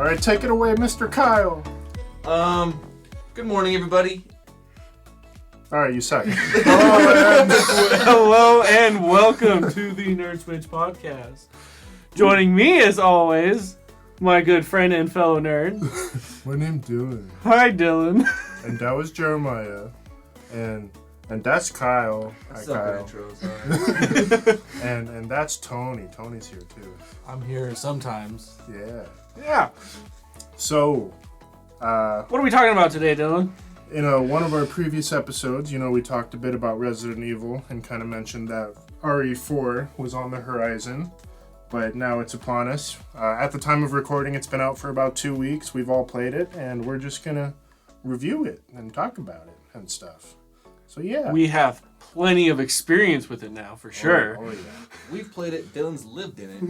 right, take it away, Mr. Kyle. Good morning, everybody. All right, you suck. Hello and welcome to the Nerd Switch podcast. Joining me, as always, my good friend and fellow nerd. My name's Dylan. Hi, Dylan. And that was Jeremiah. And that's Kyle. Hi, Kyle. Intros, And that's Tony. Tony's here too. I'm here sometimes. Yeah. So, What are we talking about today, Dylan? in one of our previous episodes, we talked a bit about Resident Evil and kind of mentioned that RE4 was on the horizon, but now it's upon us. At the time of recording, it's been out for about 2 weeks. We've all played it, and we're just going to review it and talk about it and stuff. So, yeah. We have plenty of experience with it now, for sure. Oh, yeah. We've played it. Dylan's lived in it.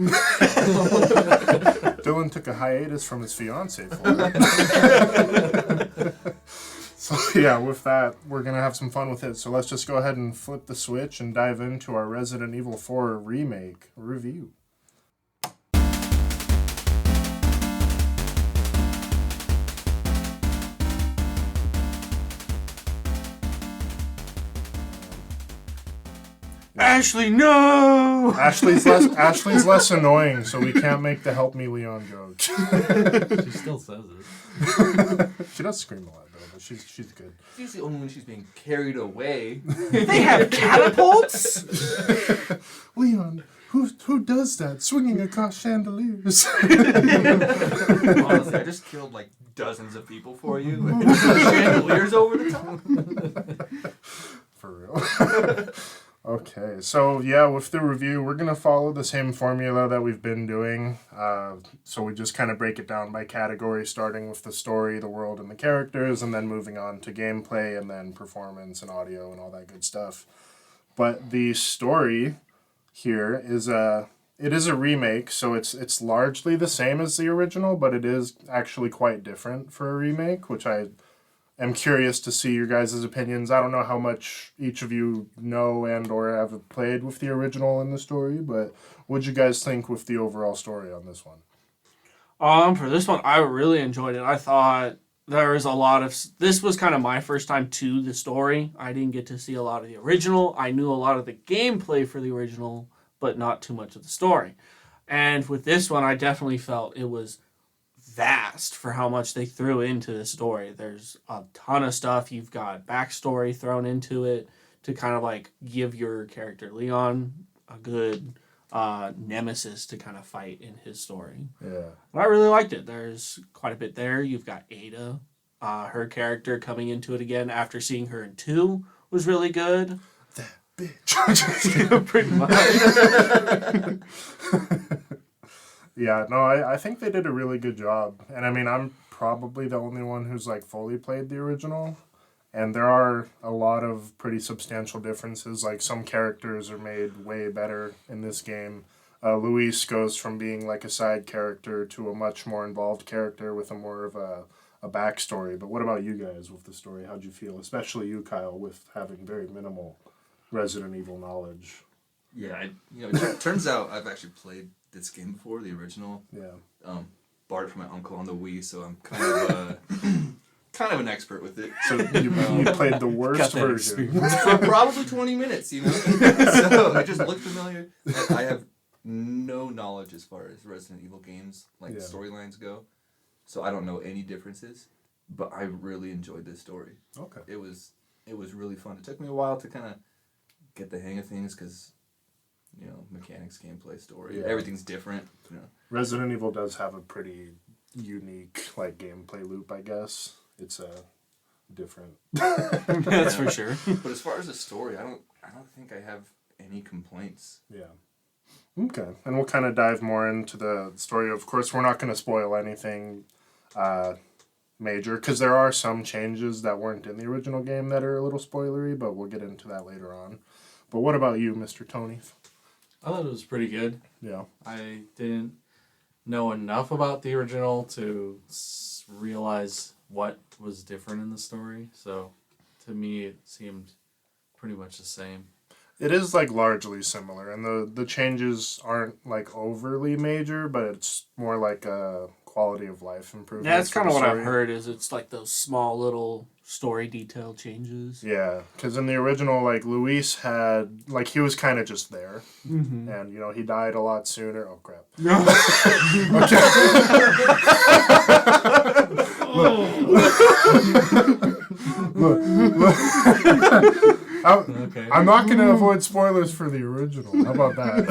Dylan took a hiatus from his fiance for it. So yeah, with that, we're going to have some fun with it. So let's just go ahead and flip the switch and dive into our Resident Evil 4 Remake review. Ashley, no! Ashley's less annoying, so we can't make the "Help Me, Leon" joke. She still says it. She does scream a lot though, but she's good. She's the only one she's being carried away. They have catapults? Leon, who does that? Swinging across chandeliers. Honestly, I just killed like dozens of people for you. And chandeliers over the top. For real. Okay, so yeah, with the review, we're going to follow the same formula that we've been doing. So we just kind of break it down by category, starting with the story, the world, and the characters, and then moving on to gameplay, and then performance and audio and all that good stuff. But the story here is it is a remake, so it's largely the same as the original, but it is actually quite different for a remake, which I'm curious to see your guys' opinions. I don't know how much each of you know and or have played with the original in the story, but what'd you guys think with the overall story on this one? For this one, I really enjoyed it. I thought there was a lot of... This was kind of my first time to the story. I didn't get to see a lot of the original. I knew a lot of the gameplay for the original, but not too much of the story. And with this one, I definitely felt it was vast for how much they threw into the story. There's a ton of stuff. You've got backstory thrown into it to kind of like give your character Leon a good nemesis to kind of fight in his story. Yeah. But I really liked it. There's quite a bit there. You've got Ada, her character coming into it again after seeing her in 2 was really good. That bitch. Pretty much. Yeah, no, I think they did a really good job. And I mean, I'm probably the only one who's like fully played the original. And there are a lot of pretty substantial differences. Like some characters are made way better in this game. Luis goes from being like a side character to a much more involved character with a more of a backstory. But what about you guys with the story? How'd you feel? Especially you, Kyle, with having very minimal Resident Evil knowledge. Yeah, it turns out I've actually played this game before, the original. Yeah. Borrowed from my uncle on the Wii, so I'm kind of an expert with it. So you played the worst version. For probably 20 minutes, So it just looked familiar. I have no knowledge as far as Resident Evil games, storylines go. So I don't know any differences, but I really enjoyed this story. Okay. It was really fun. It took me a while to kind of get the hang of things because mechanics, gameplay, story, everything's different. Resident Evil does have a pretty unique gameplay loop, I guess. It's different. That's for sure. But as far as the story, I don't think I have any complaints. Yeah. Okay. And we'll kind of dive more into the story. Of course, we're not going to spoil anything major because there are some changes that weren't in the original game that are a little spoilery, but we'll get into that later on. But what about you, Mr. Tony? I thought it was pretty good. Yeah. I didn't know enough about the original to realize what was different in the story. So, to me, it seemed pretty much the same. It is largely similar, and the changes aren't overly major, but it's more like quality of life improvements. That's for kind the of what I've story. heard. Is it's like those small little story detail changes. Yeah, because in the original, like, Luis had, like, he was kind of just there. Mm-hmm. And, you know, he died a lot sooner. Oh, crap. Okay. I'm not going to avoid spoilers for the original. How about that?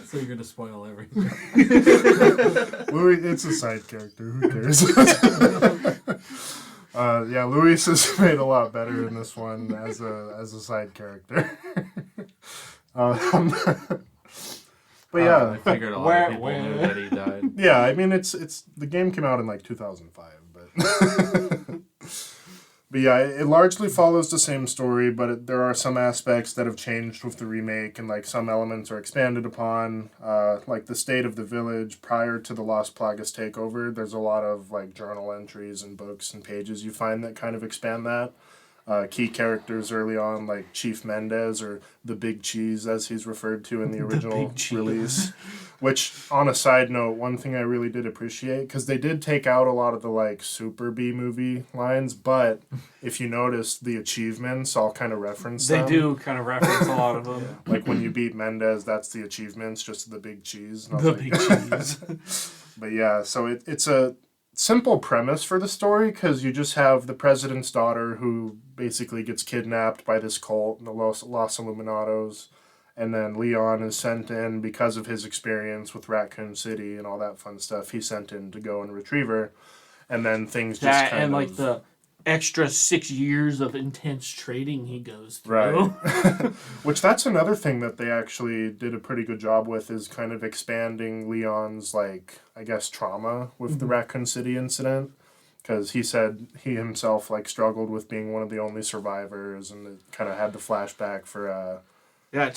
So you're gonna spoil everything. Louis, it's a side character. Who cares? Yeah, Luis is made a lot better in this one as a side character. But yeah, I figured a lot of people knew that he died. yeah. I mean, it's the game came out in like 2005, but but yeah, it largely follows the same story, but there are some aspects that have changed with the remake, and like some elements are expanded upon, like the state of the village prior to the Las Plagas takeover. There's a lot of like journal entries and books and pages you find that kind of expand that. Key characters early on, like Chief Mendez, or the Big Cheese, as he's referred to in the original Big Cheese. release. Which, on a side note, one thing I really did appreciate, because they did take out a lot of the like super B movie lines, but if you notice, the achievements all kind of reference They them. do kind of reference a lot of them. Like when you beat Mendez, that's the achievements, just the Big Cheese. And I was The like- Big Cheese. But yeah, so it's a simple premise for the story, because you just have the president's daughter who basically gets kidnapped by this cult, the Los Illuminados, and then Leon is sent in because of his experience with Raccoon City and all that fun stuff. He's sent in to go and retrieve her, and then things just That kind and of... like the extra 6 years of intense trading he goes through. Right. Which that's another thing that they actually did a pretty good job with, is kind of expanding Leon's, like, I guess, trauma with the Raccoon City incident. Because he said he himself, like, struggled with being one of the only survivors, and it kind of had the flashback for... Yeah, it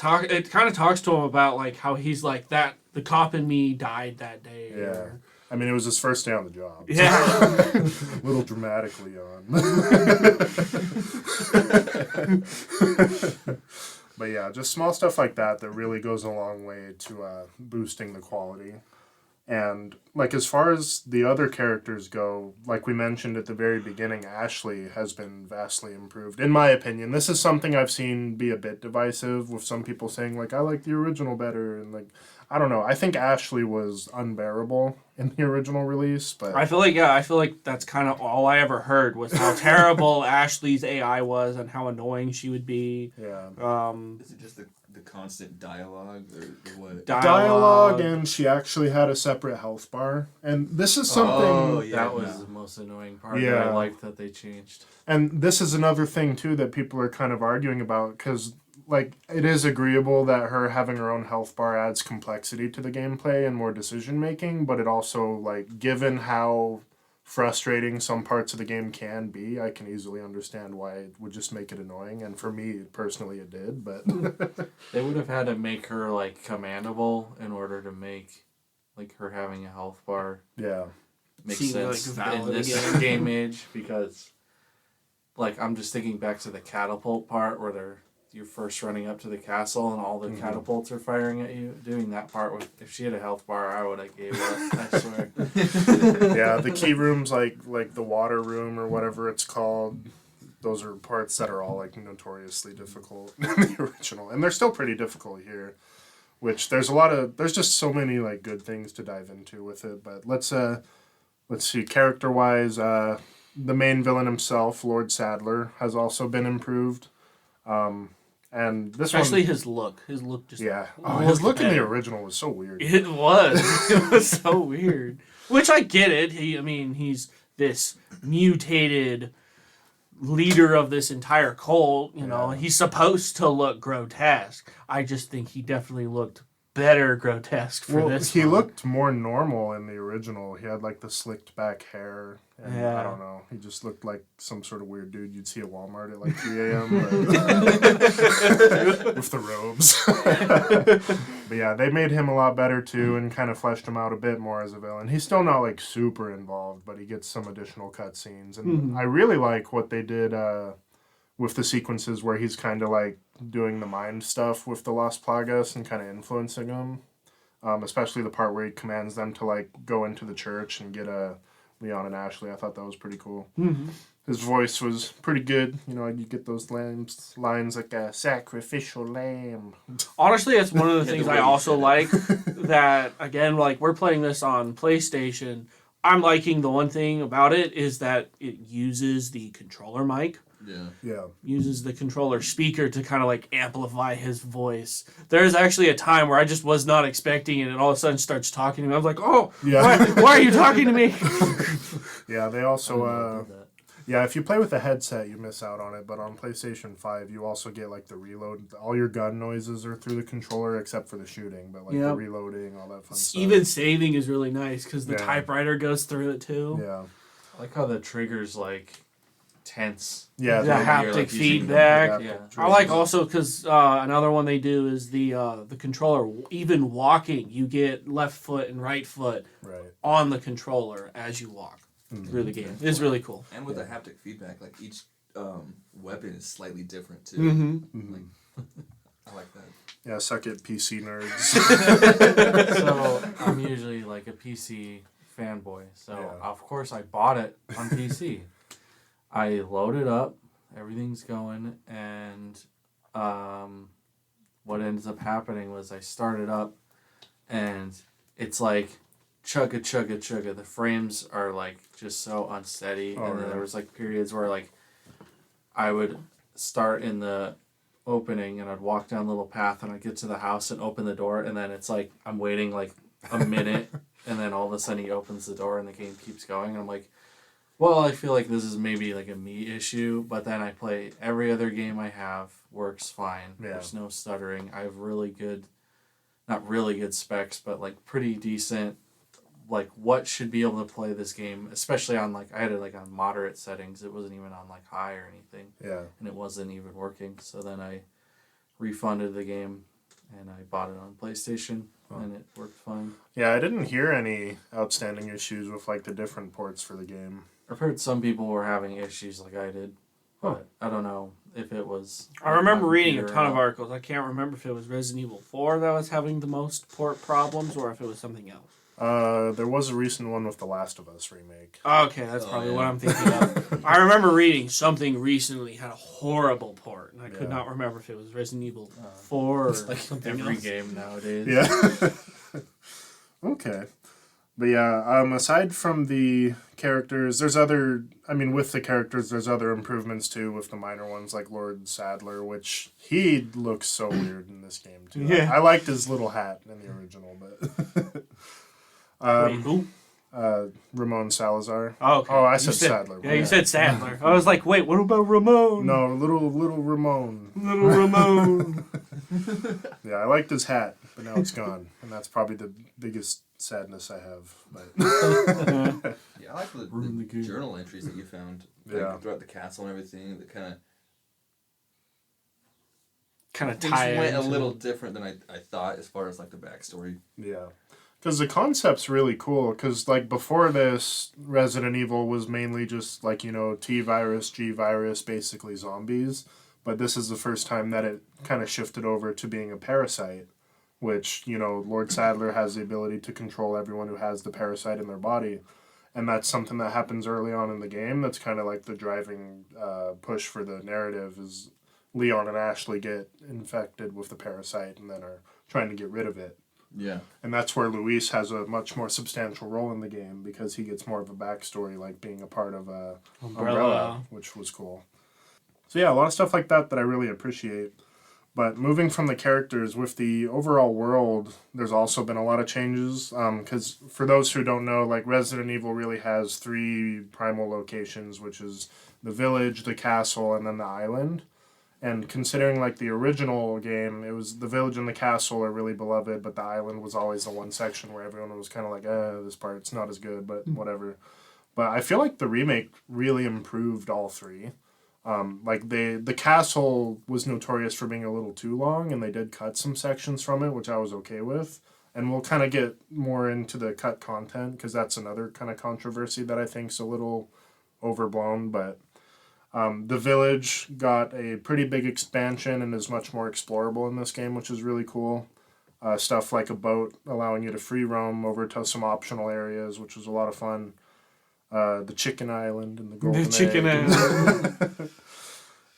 kind of talks to him about like how he's like that. The cop in me died that day. Yeah. or- I mean, it was his first day on the job. Yeah. A little dramatic, Leon. But yeah, just small stuff like that really goes a long way to boosting the quality. And like as far as the other characters go, like we mentioned at the very beginning, Ashley has been vastly improved. In my opinion, this is something I've seen be a bit divisive, with some people saying like I like the original better, and like I don't know. I think Ashley was unbearable in the original release, but I feel like that's kind of all I ever heard was how terrible Ashley's AI was and how annoying she would be. yeah. Is it just the constant dialogue or what? Dialogue, and she actually had a separate health bar, and this is something Oh, yeah. That was the most annoying part. Yeah. That I liked that they changed. and this is another thing too that people are kind of arguing about, because like it is agreeable that her having her own health bar adds complexity to the gameplay and more decision making, but it also, like, given how frustrating some parts of the game can be, I can easily understand why it would just make it annoying, and for me personally it did, but They would have had to make her like commandable in order to make like her having a health bar yeah. make Seem, sense like, valid in this again. game age, because like I'm just thinking back to the catapult part where you're first running up to the castle and all the catapults are firing at you. Doing that part with, if she had a health bar, I would have gave up. I swear. Yeah, the key rooms, like the water room or whatever it's called, those are parts that are all like notoriously difficult in the original, and they're still pretty difficult here. Which there's just so many like good things to dive into with it. But let's see, character wise, the main villain himself, Lord Sadler, has also been improved. And this Especially one, his look. His look just yeah, looked his look in the better. original was so weird. It was. It was so weird. Which I get it. He's this mutated leader of this entire cult. You know, Yeah. he's supposed to look grotesque. I just think he definitely looked better grotesque for Well, this he one. looked more normal in the original. He had like the slicked back hair, and Yeah. I don't know. He just looked like some sort of weird dude you'd see at Walmart at like 3 a.m. with the robes. But yeah, they made him a lot better too, and kind of fleshed him out a bit more as a villain. He's still not like super involved, but he gets some additional cutscenes, and I really like what they did with the sequences where he's kind of like doing the mind stuff with the Las Plagas and kind of influencing them. especially the part where he commands them to like go into the church and get a Leon and Ashley. I thought that was pretty cool. Mm-hmm. His voice was pretty good. You know, you get those lines like a sacrificial lamb. Honestly, that's one of the Yeah, things the I way you also said it. like. That again, like we're playing this on PlayStation. I'm liking the one thing about it is that it uses the controller mic, Yeah. Yeah. uses the controller speaker to kind of like amplify his voice. There's actually a time where I just was not expecting it, and all of a sudden starts talking to me. I was like, "Oh, Yeah. why are you talking to me?" Yeah, they I also didn't know it did that. yeah, if you play with a headset, you miss out on it. But on PlayStation 5, you also get like the reload. All your gun noises are through the controller, except for the shooting. But like the Yep. reloading, all that fun stuff. Even saving is really nice because the Yeah. typewriter goes through it too. Yeah, I like how the triggers like tense. yeah, The they- haptic like using feedback. the Yeah. I like also because another one they do is the controller. Even walking, you get left foot and right foot right. on the controller as you walk through the game. It's really cool. And with the haptic feedback, like each weapon is slightly different too. Mm-hmm. Like, I like that. Yeah, suck it, PC nerds. So I'm usually like a PC fanboy. So Yeah. of course I bought it on PC. I load it up, everything's going, and what ends up happening was I started up, and it's like chugga chugga chugga. The frames are like just so unsteady, Oh, and then really? there was like periods where like I would start in the opening and I'd walk down the little path and I'd get to the house and open the door, and then it's like I'm waiting like a minute and then all of a sudden he opens the door and the game keeps going, and I'm like, well, I feel like this is maybe like a me issue, but then I play every other game I have, works fine. Yeah. There's no stuttering. I have really good, not really good specs, but like pretty decent, like what should be able to play this game, especially on like, I had it like on moderate settings. It wasn't even on like high or anything, Yeah, and it wasn't even working. So then I refunded the game and I bought it on PlayStation, and it worked fine. yeah. I didn't hear any outstanding issues with like the different ports for the game. I've heard some people were having issues like I did, but I don't know if it was. I remember my reading a computer ton or of not. articles. I can't remember if it was Resident Evil 4 that was having the most port problems or if it was something else. There was a recent one with The Last of Us remake. Okay, that's Oh, probably yeah. what I'm thinking of. I remember reading something recently had a horrible port, and I could Yeah. not remember if it was Resident Evil 4 or It's like something every else. game nowadays. Yeah. Okay. But yeah, aside from the characters, there's other. I mean, with the characters, there's other improvements too. With the minor ones like Lord Sadler, which he looks so weird in this game too. Yeah. I liked his little hat in the original, but Wait, who? Ramon Salazar. Oh, okay. Oh, I You said Sadler. Yeah, you said Sadler. I was like, wait, what about Ramon? No, little Ramon. Little Ramon. Yeah, I liked his hat, but now it's gone, and that's probably the biggest sadness I have. But Yeah, I like the Ruined the game. journal entries that you found like, Yeah. throughout the castle and everything. That kind of Kind of things tie went a into- little different than I thought as far as like the backstory. yeah. Because the concept's really cool. Because, like, before this, Resident Evil was mainly just, like, you know, T virus, G virus, basically zombies. But this is the first time that it kind of shifted over to being a parasite, which, you know, Lord Sadler has the ability to control everyone who has the parasite in their body. And that's something that happens early on in the game. That's kind of like the driving push for the narrative is Leon and Ashley get infected with the parasite and then are trying to get rid of it. Yeah. And that's where Luis has a much more substantial role in the game because he gets more of a backstory, like being a part of Umbrella, which was cool. So yeah, a lot of stuff like that I really appreciate. But moving from the characters, with the overall world, there's also been a lot of changes. Because for those who don't know, like Resident Evil really has 3 primal locations, which is the village, the castle, and then the island. And considering like the original game, it was the village and the castle are really beloved, but the island was always the one section where everyone was kind of like, this part's not as good, but whatever. But I feel like the remake really improved all 3. Like the castle was notorious for being a little too long, and they did cut some sections from it, which I was okay with. And we'll kind of get more into the cut content because that's another kind of controversy that I think's a little overblown, but. The village got a pretty big expansion and is much more explorable in this game, which is really cool. Stuff like a boat allowing you to free roam over to some optional areas, which was a lot of fun. The chicken island and the golden chicken egg. island.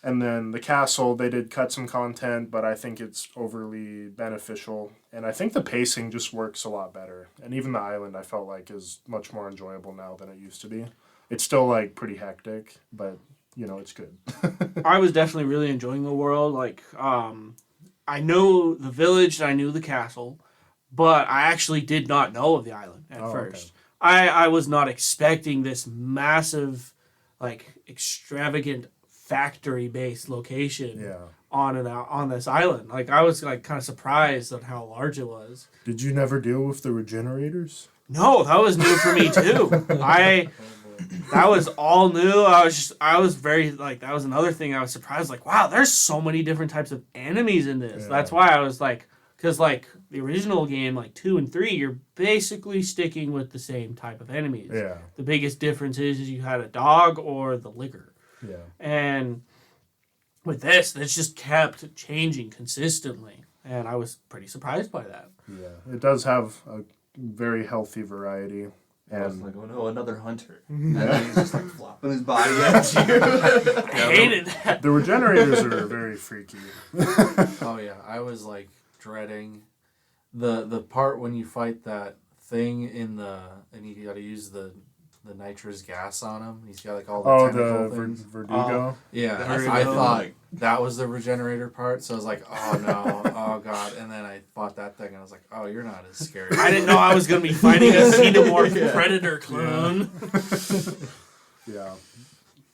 And then the castle, they did cut some content, but I think it's overly beneficial. And I think the pacing just works a lot better. And even the island, I felt like, is much more enjoyable now than it used to be. It's still, like, pretty hectic, but, you know, it's good. I was definitely really enjoying the world. Like, I know the village and I knew the castle, but I actually did not know of the island at first. Okay. I was not expecting this massive, like, extravagant factory-based location on this island. Like, I was like kind of surprised at how large it was. Did you never deal with the regenerators? No, that was new for me too. That was all new. I was very, like, that was another thing I was surprised. Like, wow, there's so many different types of enemies in this. Yeah. That's why I was like, because like the original game, like 2 and 3, you're basically sticking with the same type of enemies. Yeah. The biggest difference is you had a dog or the licker. Yeah. And with this just kept changing consistently. And I was pretty surprised by that. Yeah. It does have a very healthy variety. And I was like, oh no, another hunter. And then he's just like flopping his body at you. I hated that. The regenerators are very freaky. Oh yeah, I was like dreading the part when you fight that thing and you got to use the nitrous gas on him. He's got like all the tentacle things. Verdugo. Yeah, I thought that was the regenerator part, so I was like, oh no, oh god. And then I fought that thing, and I was like, oh, you're not as scary. I didn't know I was going to be fighting a Xenomorph Predator clone. Yeah,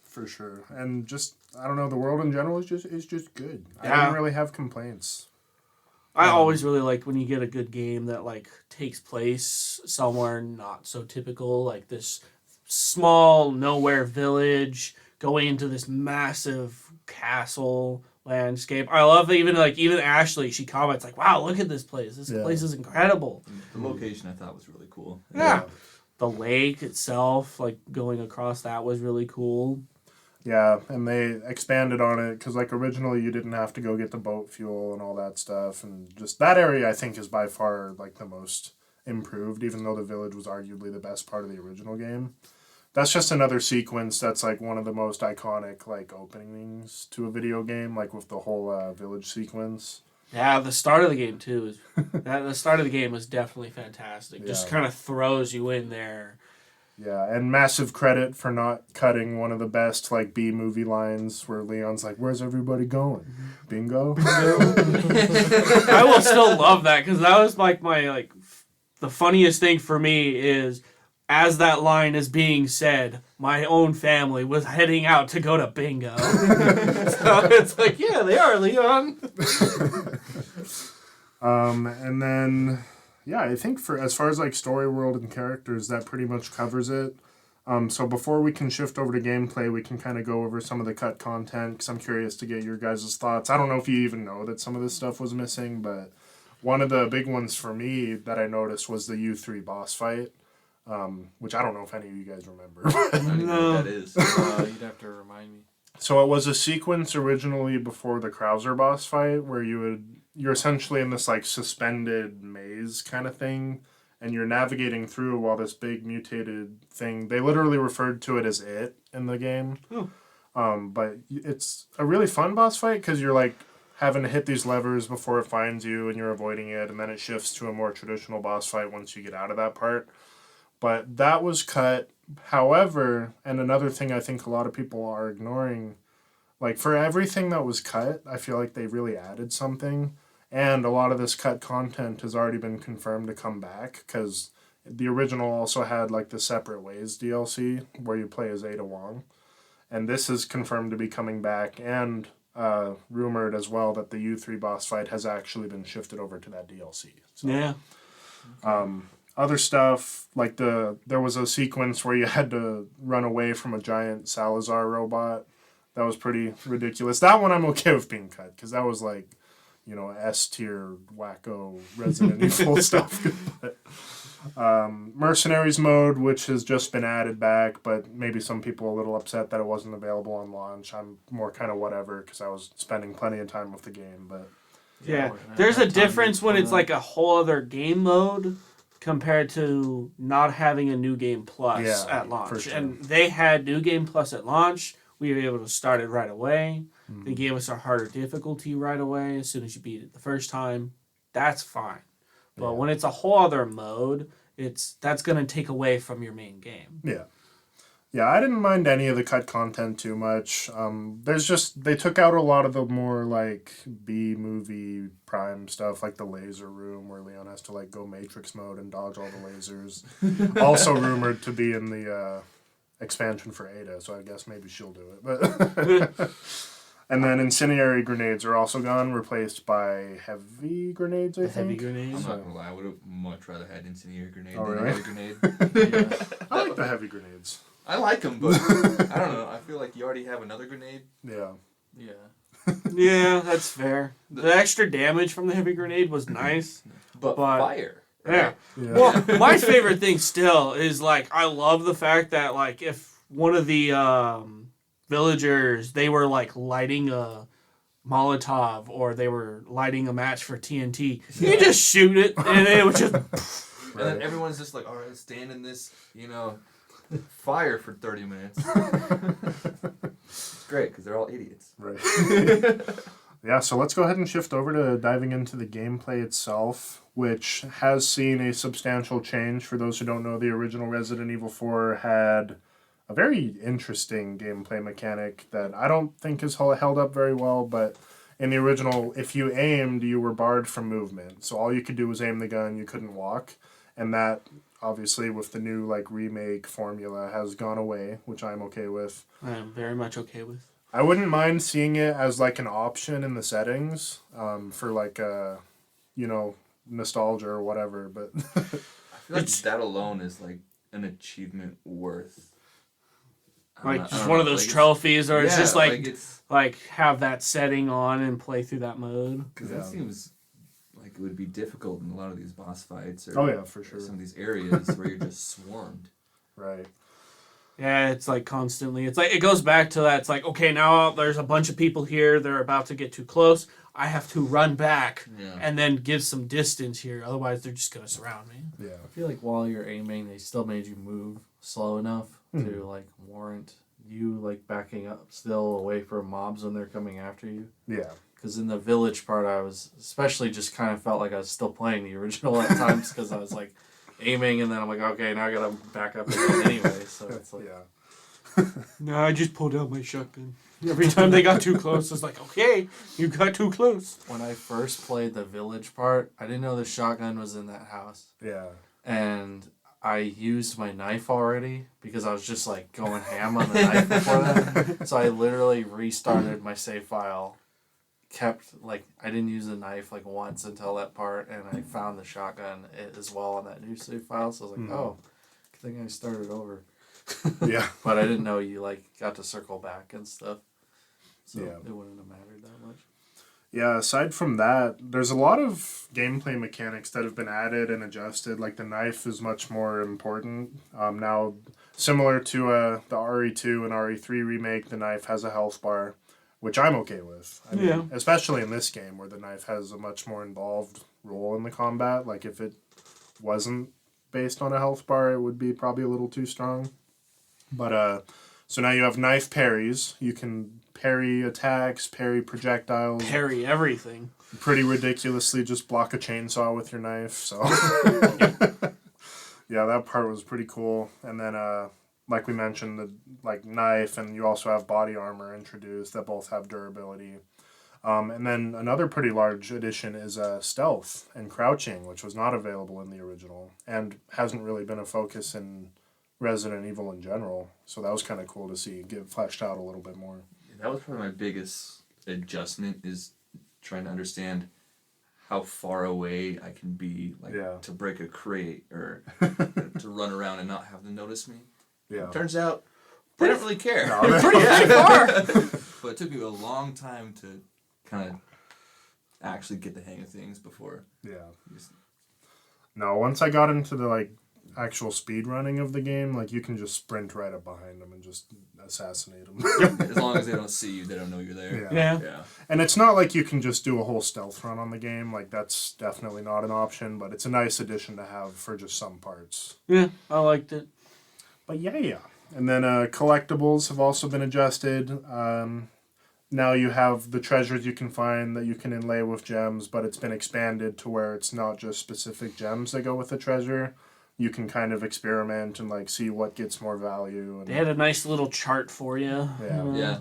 for sure. And just, I don't know, the world in general is just good. Yeah. I didn't really have complaints. I always really like when you get a good game that like takes place somewhere not so typical, like this small nowhere village going into this massive castle landscape. I love even Ashley, she comments like, wow, look at this place. This place is incredible. The location I thought was really cool. Yeah. The lake itself, like going across that was really cool. Yeah, and they expanded on it because, like, originally you didn't have to go get the boat fuel and all that stuff. And just that area, I think, is by far, like, the most improved, even though the village was arguably the best part of the original game. That's just another sequence that's, like, one of the most iconic, like, openings to a video game, like, with the whole village sequence. Yeah, the start of the game, too. The start of the game was definitely fantastic. Just kind of throws you in there. Yeah, and massive credit for not cutting one of the best, like, B-movie lines where Leon's like, where's everybody going? Bingo? I will still love that, because that was, like, the funniest thing for me is, as that line is being said, my own family was heading out to go to bingo. So it's like, yeah, they are, Leon. And then... yeah, I think as far as like story world and characters, that pretty much covers it. So before we can shift over to gameplay, we can kind of go over some of the cut content because I'm curious to get your guys' thoughts. I don't know if you even know that some of this stuff was missing, but one of the big ones for me that I noticed was the U3 boss fight, which I don't know if any of you guys remember. I don't even know what that is. You'd have to remind me. So it was a sequence originally before the Krauser boss fight where you're essentially in this like suspended maze kind of thing and you're navigating through while this big mutated thing, they literally referred to it as it in the game. But it's a really fun boss fight because you're like having to hit these levers before it finds you and you're avoiding it, and then it shifts to a more traditional boss fight once you get out of that part. But that was cut. However, and another thing I think a lot of people are ignoring, like for everything that was cut, I feel like they really added something. And a lot of this cut content has already been confirmed to come back because the original also had like the Separate Ways DLC where you play as Ada Wong. And this is confirmed to be coming back and rumored as well that the U3 boss fight has actually been shifted over to that DLC. So, yeah. Other stuff, like there was a sequence where you had to run away from a giant Salazar robot. That was pretty ridiculous. That one I'm okay with being cut because that was like, you know, S-tier wacko Resident Evil stuff. But, Mercenaries mode, which has just been added back, but maybe some people are a little upset that it wasn't available on launch. I'm more kind of whatever because I was spending plenty of time with the game. But Yeah, I there's a have time difference to when put it's it like a whole other game mode compared to not having a New Game Plus Yeah, at launch. for sure. And they had New Game Plus at launch. We were able to start it right away. They gave us a harder difficulty right away as soon as you beat it the first time. That's fine. But Yeah. when it's a whole other mode, that's going to take away from your main game. Yeah. Yeah, I didn't mind any of the cut content too much. They took out a lot of the more like B movie prime stuff, like the laser room where Leon has to like go Matrix mode and dodge all the lasers. Also rumored to be in the expansion for Ada, so I guess maybe she'll do it. But and then incendiary grenades are also gone, replaced by heavy grenades. I think. Heavy I'm grenades. not gonna lie, I would have much rather had incendiary grenade Oh, than a really? heavy grenade. Yeah. I like the heavy grenades. I like them, but I don't know. I feel like you already have another grenade. Yeah. Yeah. Yeah, that's fair. The extra damage from the heavy grenade was nice. But fire. Yeah. Yeah. Well, my favorite thing still is like I love the fact that like if one of the villagers they were like lighting a Molotov or they were lighting a match for TNT, you just shoot it and it would just. And then everyone's just like, all right, stand in this, fire for 30 minutes. It's great because they're all idiots. Right. Yeah, so let's go ahead and shift over to diving into the gameplay itself, which has seen a substantial change. For those who don't know, the original Resident Evil 4 had a very interesting gameplay mechanic that I don't think is held up very well, but in the original, if you aimed, you were barred from movement. So all you could do was aim the gun, you couldn't walk. And that, obviously, with the new remake formula, has gone away, which I'm okay with. I am very much okay with. I wouldn't mind seeing it as an option in the settings for nostalgia or whatever, but I feel like that alone is an achievement worth. Just one of those trophies, or it's just it's have that setting on and play through that mode. because that seems like it would be difficult in a lot of these boss fights. Or oh yeah, for sure. Some of these areas where you're just swarmed. Right. Yeah, it's constantly. It's it goes back to that. It's okay, now there's a bunch of people here. They're about to get too close. I have to run back and then give some distance here. Otherwise, they're just gonna surround me. Yeah. I feel like while you're aiming, they still made you move slow enough to warrant you backing up still away from mobs when they're coming after you. Yeah. Because in the village part, I was especially just kind of felt like I was still playing the original at times because I was aiming and then I'm okay, now I gotta back up again anyway. So it's yeah. No, I just pulled out my shotgun. Every time they got too close, it's okay, you got too close. When I first played the village part, I didn't know the shotgun was in that house. Yeah. And I used my knife already because I was just going ham on the knife before that. So I literally restarted my save file. Kept I didn't use the knife once until that part, and I found the shotgun as well on that new save file. So I was oh, I think I started over. Yeah. But I didn't know you got to circle back and stuff. So Yeah. it wouldn't have mattered that much. Yeah, aside from that, there's a lot of gameplay mechanics that have been added and adjusted. The knife is much more important. Now, similar to the RE2 and RE3 remake, the knife has a health bar, which I'm okay with. I mean, especially in this game where the knife has a much more involved role in the combat. If it wasn't based on a health bar, it would be probably a little too strong. But, so now you have knife parries. You can parry attacks, parry projectiles. Parry everything. Pretty ridiculously just block a chainsaw with your knife. So, yeah, that part was pretty cool. And then, like we mentioned, the knife, and you also have body armor introduced that both have durability. And then another pretty large addition is stealth and crouching, which was not available in the original and hasn't really been a focus in Resident Evil in general. So that was kind of cool to see get fleshed out a little bit more. That was probably my biggest adjustment, is trying to understand how far away I can be, to break a crate or to run around and not have them notice me. Yeah. Turns out, they don't really care. No, they're Pretty far. But it took me a long time to kind of actually get the hang of things before. Yeah. No, once I got into the actual speed running of the game, you can just sprint right up behind them and just assassinate them. As long as they don't see you, they don't know you're there. Yeah. Yeah. And it's not like you can just do a whole stealth run on the game. Like, that's definitely not an option, but it's a nice addition to have for just some parts. Yeah, I liked it. But yeah. And then collectibles have also been adjusted. Now you have the treasures you can find that you can inlay with gems, but it's been expanded to where it's not just specific gems that go with the treasure. You can kind of experiment and like see what gets more value. And, They had a nice little chart for you. Yeah. Yeah.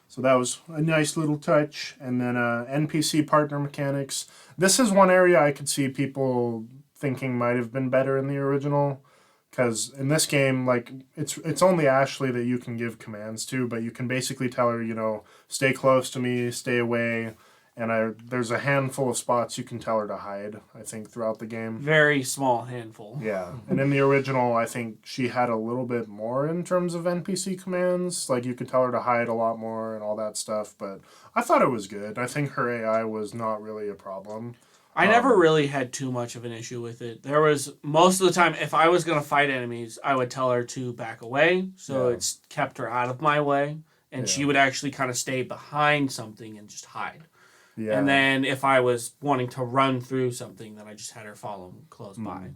So that was a nice little touch. And then NPC partner mechanics. This is one area I could see people thinking might have been better in the original. Because in this game, like, it's only Ashley that you can give commands to, but you can basically tell her, you know, stay close to me, stay away. And there's a handful of spots you can tell her to hide, I think, throughout the game. Very small handful. Yeah. And in the original, I think she had a little bit more in terms of NPC commands. Like, you could tell her to hide a lot more and all that stuff. But I thought it was good. I think her AI was not really a problem. I never really had too much of an issue with it. There was, most of the time, if I was going to fight enemies, I would tell her to back away. So Yeah. it's kept her out of my way. And she would actually kind of stay behind something and just hide. Yeah. And then if I was wanting to run through something, then I just had her follow close by.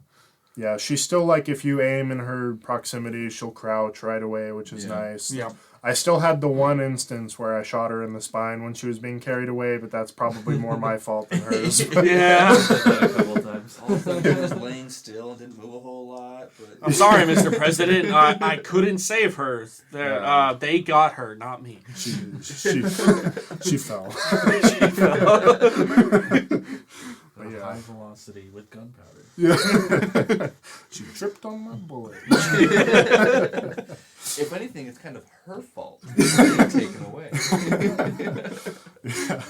Yeah, she's still like, if you aim in her proximity, she'll crouch right away, which is nice. Yeah. I still had the one instance where I shot her in the spine when she was being carried away, but that's probably more my fault than hers. Yeah. a couple of times. All of a sudden, I was laying still and didn't move a whole lot. But I'm sorry, Mr. President. I couldn't save her. They got her, not me. She fell. She fell. But yeah. High velocity with gunpowder. Yeah. She tripped on my bullet. if anything, it's kind of her fault. It's being taken away. Yeah.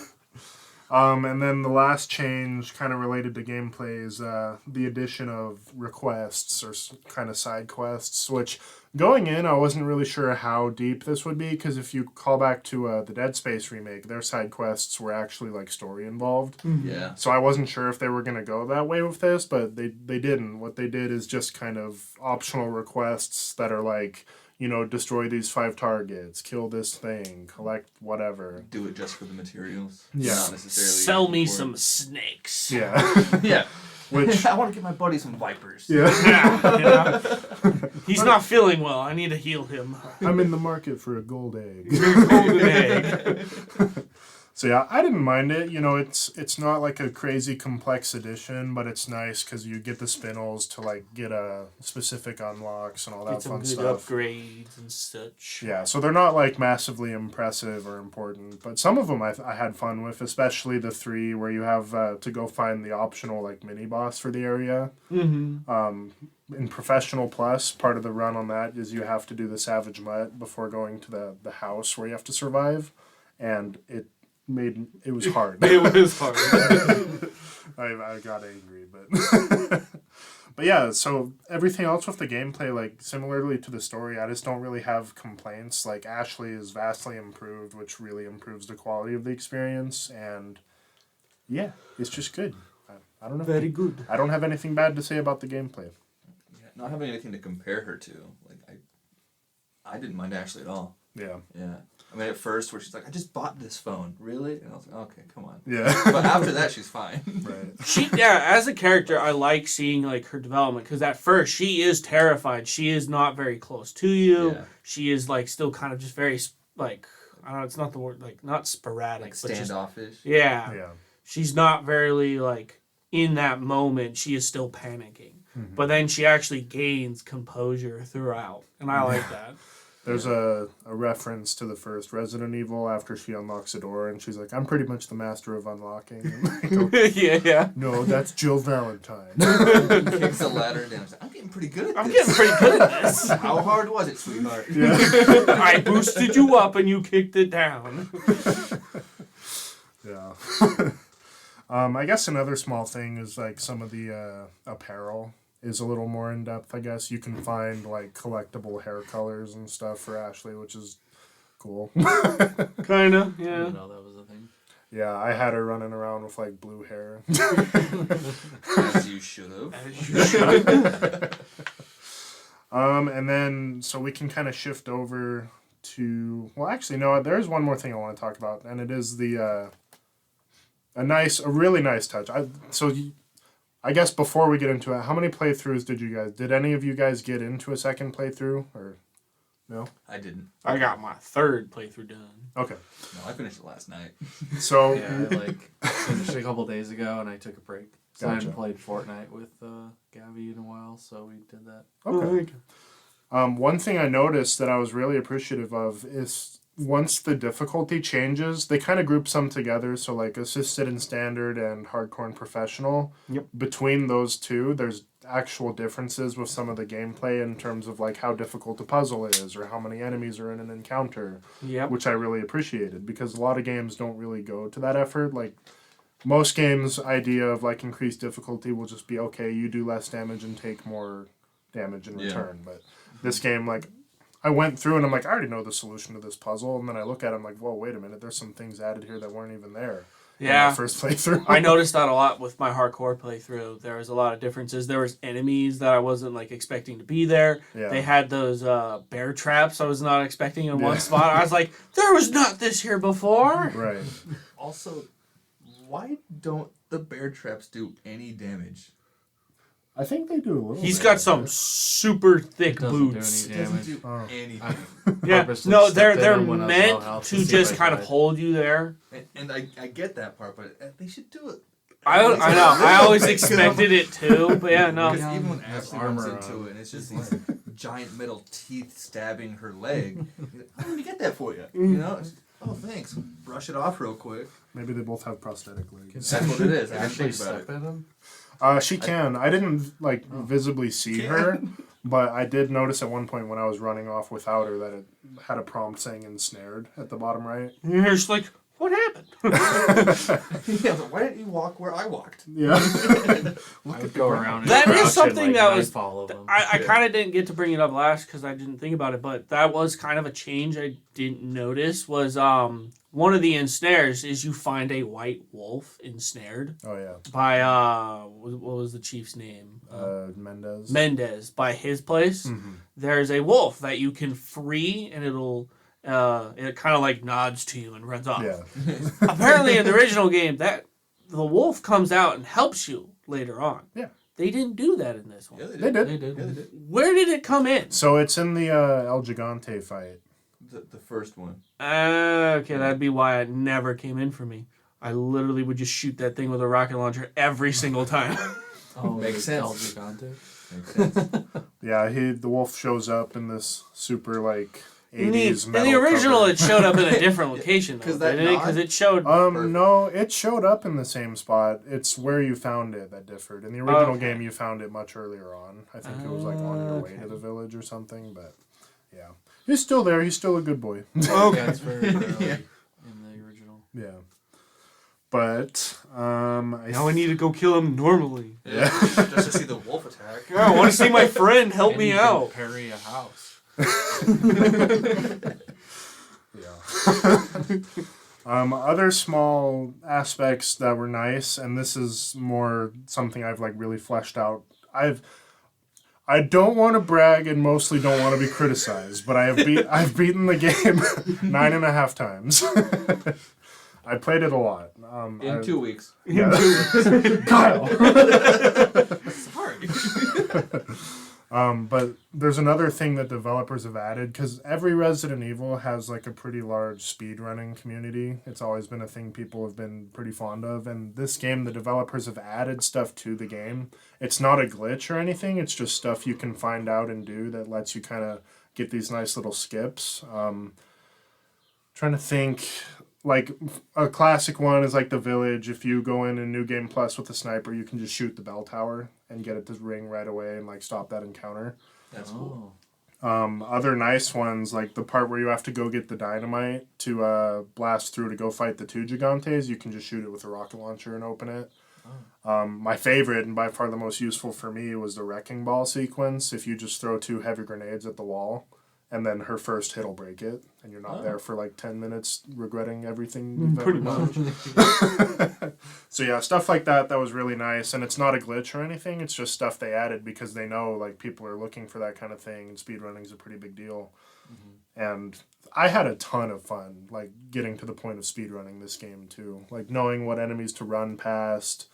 And then the last change, kind of related to gameplay, is the addition of requests or kind of side quests, which going in, I wasn't really sure how deep this would be, because if you call back to the Dead Space remake, their side quests were actually like story involved. Yeah. So I wasn't sure if they were going to go that way with this, but they didn't. What they did is just kind of optional requests that are like, you know, destroy these 5 targets, kill this thing, collect whatever. Do it just for the materials. Yeah. Not necessarily. Sell me for- some snakes. Yeah. Yeah. Which, I want to get my buddy some vipers. yeah. Yeah. He's not feeling well. I need to heal him. I'm in the market for a gold egg. Golden egg. So yeah, I didn't mind it. You know, it's not like a crazy complex edition, but it's nice because you get the spinels to like get specific unlocks and all that Get some fun good stuff. upgrades and such. Yeah, so they're not like massively impressive or important, but some of them I had fun with, especially the 3 where you have to go find the optional like mini boss for the area. Mm-hmm. In Professional Plus, part of the run on that is you have to do the Savage Mutt before going to the house where you have to survive, and it was hard. It was hard. I got angry, but but yeah. So everything else with the gameplay, like similarly to the story, I just don't really have complaints. Like Ashley is vastly improved, which really improves the quality of the experience, and yeah, it's just good. I don't know. Very good. I don't have anything bad to say about the gameplay. Yeah, not having anything to compare her to, like I didn't mind Ashley at all. Yeah. Yeah. I mean, at first, where she's like, I just bought this phone. Really? And I was like, okay, come on. Yeah. But after that, she's fine. Right. As a character, I like seeing like her development because at first she is terrified. She is not very close to you. Yeah. She is like still kind of just very like I don't know. It's not the word like not sporadic, Like but just standoffish. yeah. Yeah. She's not very like in that moment. She is still panicking, but then she actually gains composure throughout, and I like that. There's a reference to the first Resident Evil after she unlocks a door, and she's like, I'm pretty much the master of unlocking. And I go, Yeah. no, that's Jill Valentine. Kicks the ladder down. She's like, I'm getting pretty good at I'm this. getting pretty good at this. How hard was it, sweetheart? Yeah. I boosted you up and you kicked it down. Yeah. I guess another small thing is like some of the apparel is a little more in depth. I guess you can find like collectible hair colors and stuff for Ashley, which is cool. Kinda, I yeah. didn't know that was a thing. Yeah, I had her running around with like blue hair. As you should have. As you should. And then so we can kind of shift over to... Well, actually, no, there's one more thing I want to talk about, and it is the... a really nice touch. I guess before we get into it, how many playthroughs did any of you guys get into a second playthrough, or no? I didn't. I got my third playthrough done. Okay. No, I finished it last night. So... Yeah, I finished it a couple days ago, and I took a break. So I Gotcha. hadn't played Fortnite with Gabby in a while, so we did that. Okay. One thing I noticed that I was really appreciative of is once the difficulty changes, they kind of group some together. So like assisted and standard and hardcore and professional. Yep. Between those two, there's actual differences with some of the gameplay in terms of like how difficult a puzzle is or how many enemies are in an encounter. Yep. Which I really appreciated because a lot of games don't really go to that effort. Like most games' idea of like increased difficulty will just be, okay, you do less damage and take more damage in return. But this game, like, I went through and I'm like, I already know the solution to this puzzle. And then I look at it, I'm like, whoa, wait a minute. There's some things added here that weren't even there. Yeah. In my first playthrough. I noticed that a lot with my hardcore playthrough. There was a lot of differences. There was enemies that I wasn't like expecting to be there. Yeah. They had those bear traps I was not expecting in one spot. I was like, there was not this here before. Right. Also, why don't the bear traps do any damage? I think they do a little He's bit. got some super thick Doesn't do boots. any It doesn't damage. do anything. Yeah, Purposely no, stepped they're in when I was low meant health to see if just I kind of died. hold you there. And I get that part, but they should do it. I know. I always expected it too, but yeah, no. Because even when Has Ashley runs armor into on. it, and it's just these giant metal teeth stabbing her leg. How did we get that for you? You know? It's, oh, thanks. Brush it off real quick. Maybe they both have prosthetic legs. That's what it is. I didn't Actually think about step it. in him? She can. I didn't like visibly see her, but I did notice at one point when I was running off without her that it had a prompt saying ensnared at the bottom right. You're just like, what happened? Yeah, but why didn't you walk where I walked? Yeah. I would go around and That is crouch and, something like, that knife was- all of them. I kind of didn't get to bring it up last because I didn't think about it, but that was kind of a change I didn't notice was one of the ensnares is you find a white wolf ensnared Oh yeah. by what was the chief's name? Mendez. Mendez. By his place, there's a wolf that you can free and it kind of like nods to you and runs off. Yeah. Apparently in the original game that the wolf comes out and helps you later on. Yeah. They didn't do that in this one. Yeah, They did. They did. Yeah, they did. Where did it come in? So it's in the El Gigante fight. The first one. Okay, that'd be why it never came in for me. I literally would just shoot that thing with a rocket launcher every single time. Oh, Makes it's sense. El Gigante? Makes sense. Yeah, the wolf shows up in this super like In 80s the metal original, cover. it showed up in a different location, though, 'Cause that didn't it? nod- Because it showed. No, it showed up in the same spot. It's where you found it that differed. In the original game, you found it much earlier on. I think it was like on your way to the village or something. But yeah, he's still there. He's still a good boy. Yeah, it's very early Yeah. in the original. Yeah, but Now I need to go kill him normally. Yeah. Just to see the wolf attack. Yeah, I want to see my friend help And me you can out. Parry a house. Yeah. Other small aspects that were nice, and this is more something I've like really fleshed out. I don't want to brag and mostly don't want to be criticized, but I've beaten the game 9.5 times. I played it a lot. In 2 weeks. Yeah. Kyle. Sorry. But there's another thing that developers have added, because every Resident Evil has like a pretty large speedrunning community. It's always been a thing people have been pretty fond of. And this game, the developers have added stuff to the game. It's not a glitch or anything. It's just stuff you can find out and do that lets you kind of get these nice little skips. Trying to think... Like, a classic one is like the village. If you go in New Game Plus with a sniper, you can just shoot the bell tower and get it to ring right away and, like, stop that encounter. That's cool. Other nice ones, like the part where you have to go get the dynamite to blast through to go fight the 2 Gigantes, you can just shoot it with a rocket launcher and open it. My favorite, and by far the most useful for me, was the Wrecking Ball sequence. If you just throw 2 heavy grenades at the wall, and then her first hit will break it, and you're not there for like 10 minutes regretting everything you've Pretty ever done. So yeah, stuff like that was really nice, and it's not a glitch or anything, it's just stuff they added because they know like people are looking for that kind of thing, and speedrunning's a pretty big deal. And I had a ton of fun, like, getting to the point of speedrunning this game, too. Like, knowing what enemies to run past,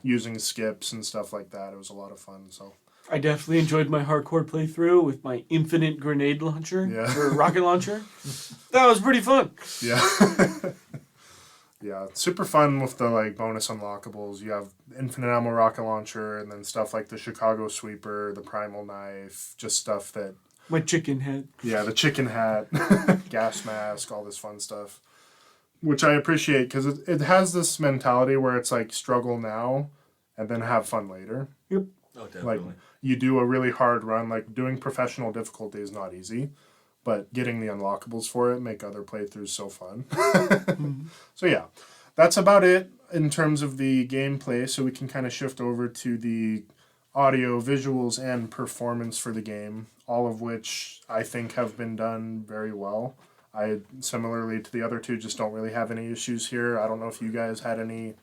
using skips and stuff like that. It was a lot of fun, so... I definitely enjoyed my hardcore playthrough with my infinite grenade launcher, or rocket launcher. That was pretty fun. Yeah. Yeah, it's super fun with the, like, bonus unlockables. You have infinite ammo rocket launcher, and then stuff like the Chicago Sweeper, the Primal Knife, just stuff that... My chicken head. Yeah, the chicken hat, gas mask, all this fun stuff. Which I appreciate, because it has this mentality where it's like, struggle now, and then have fun later. Yep. Oh, definitely. Like, you do a really hard run, like, doing professional difficulty is not easy, but getting the unlockables for it make other playthroughs so fun. So yeah, that's about it in terms of the gameplay, so we can kind of shift over to the audio, visuals, and performance for the game, all of which I think have been done very well. I, similarly to the other two, just don't really have any issues here. I don't know if you guys had any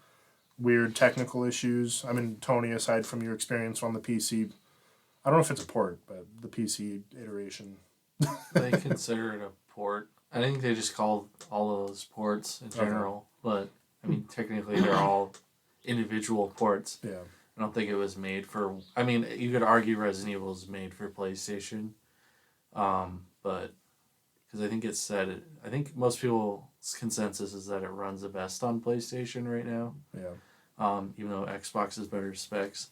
weird technical issues. I mean, Tony, aside from your experience on the PC, I don't know if it's a port, but the PC iteration. They consider it a port. I think they just call all of those ports in general, but I mean, technically they're all individual ports. Yeah. I don't think it was made for... I mean, you could argue Resident Evil is made for PlayStation, but... Because I think it's said... I think most people's consensus is that it runs the best on PlayStation right now. Yeah. Even though Xbox is better specs.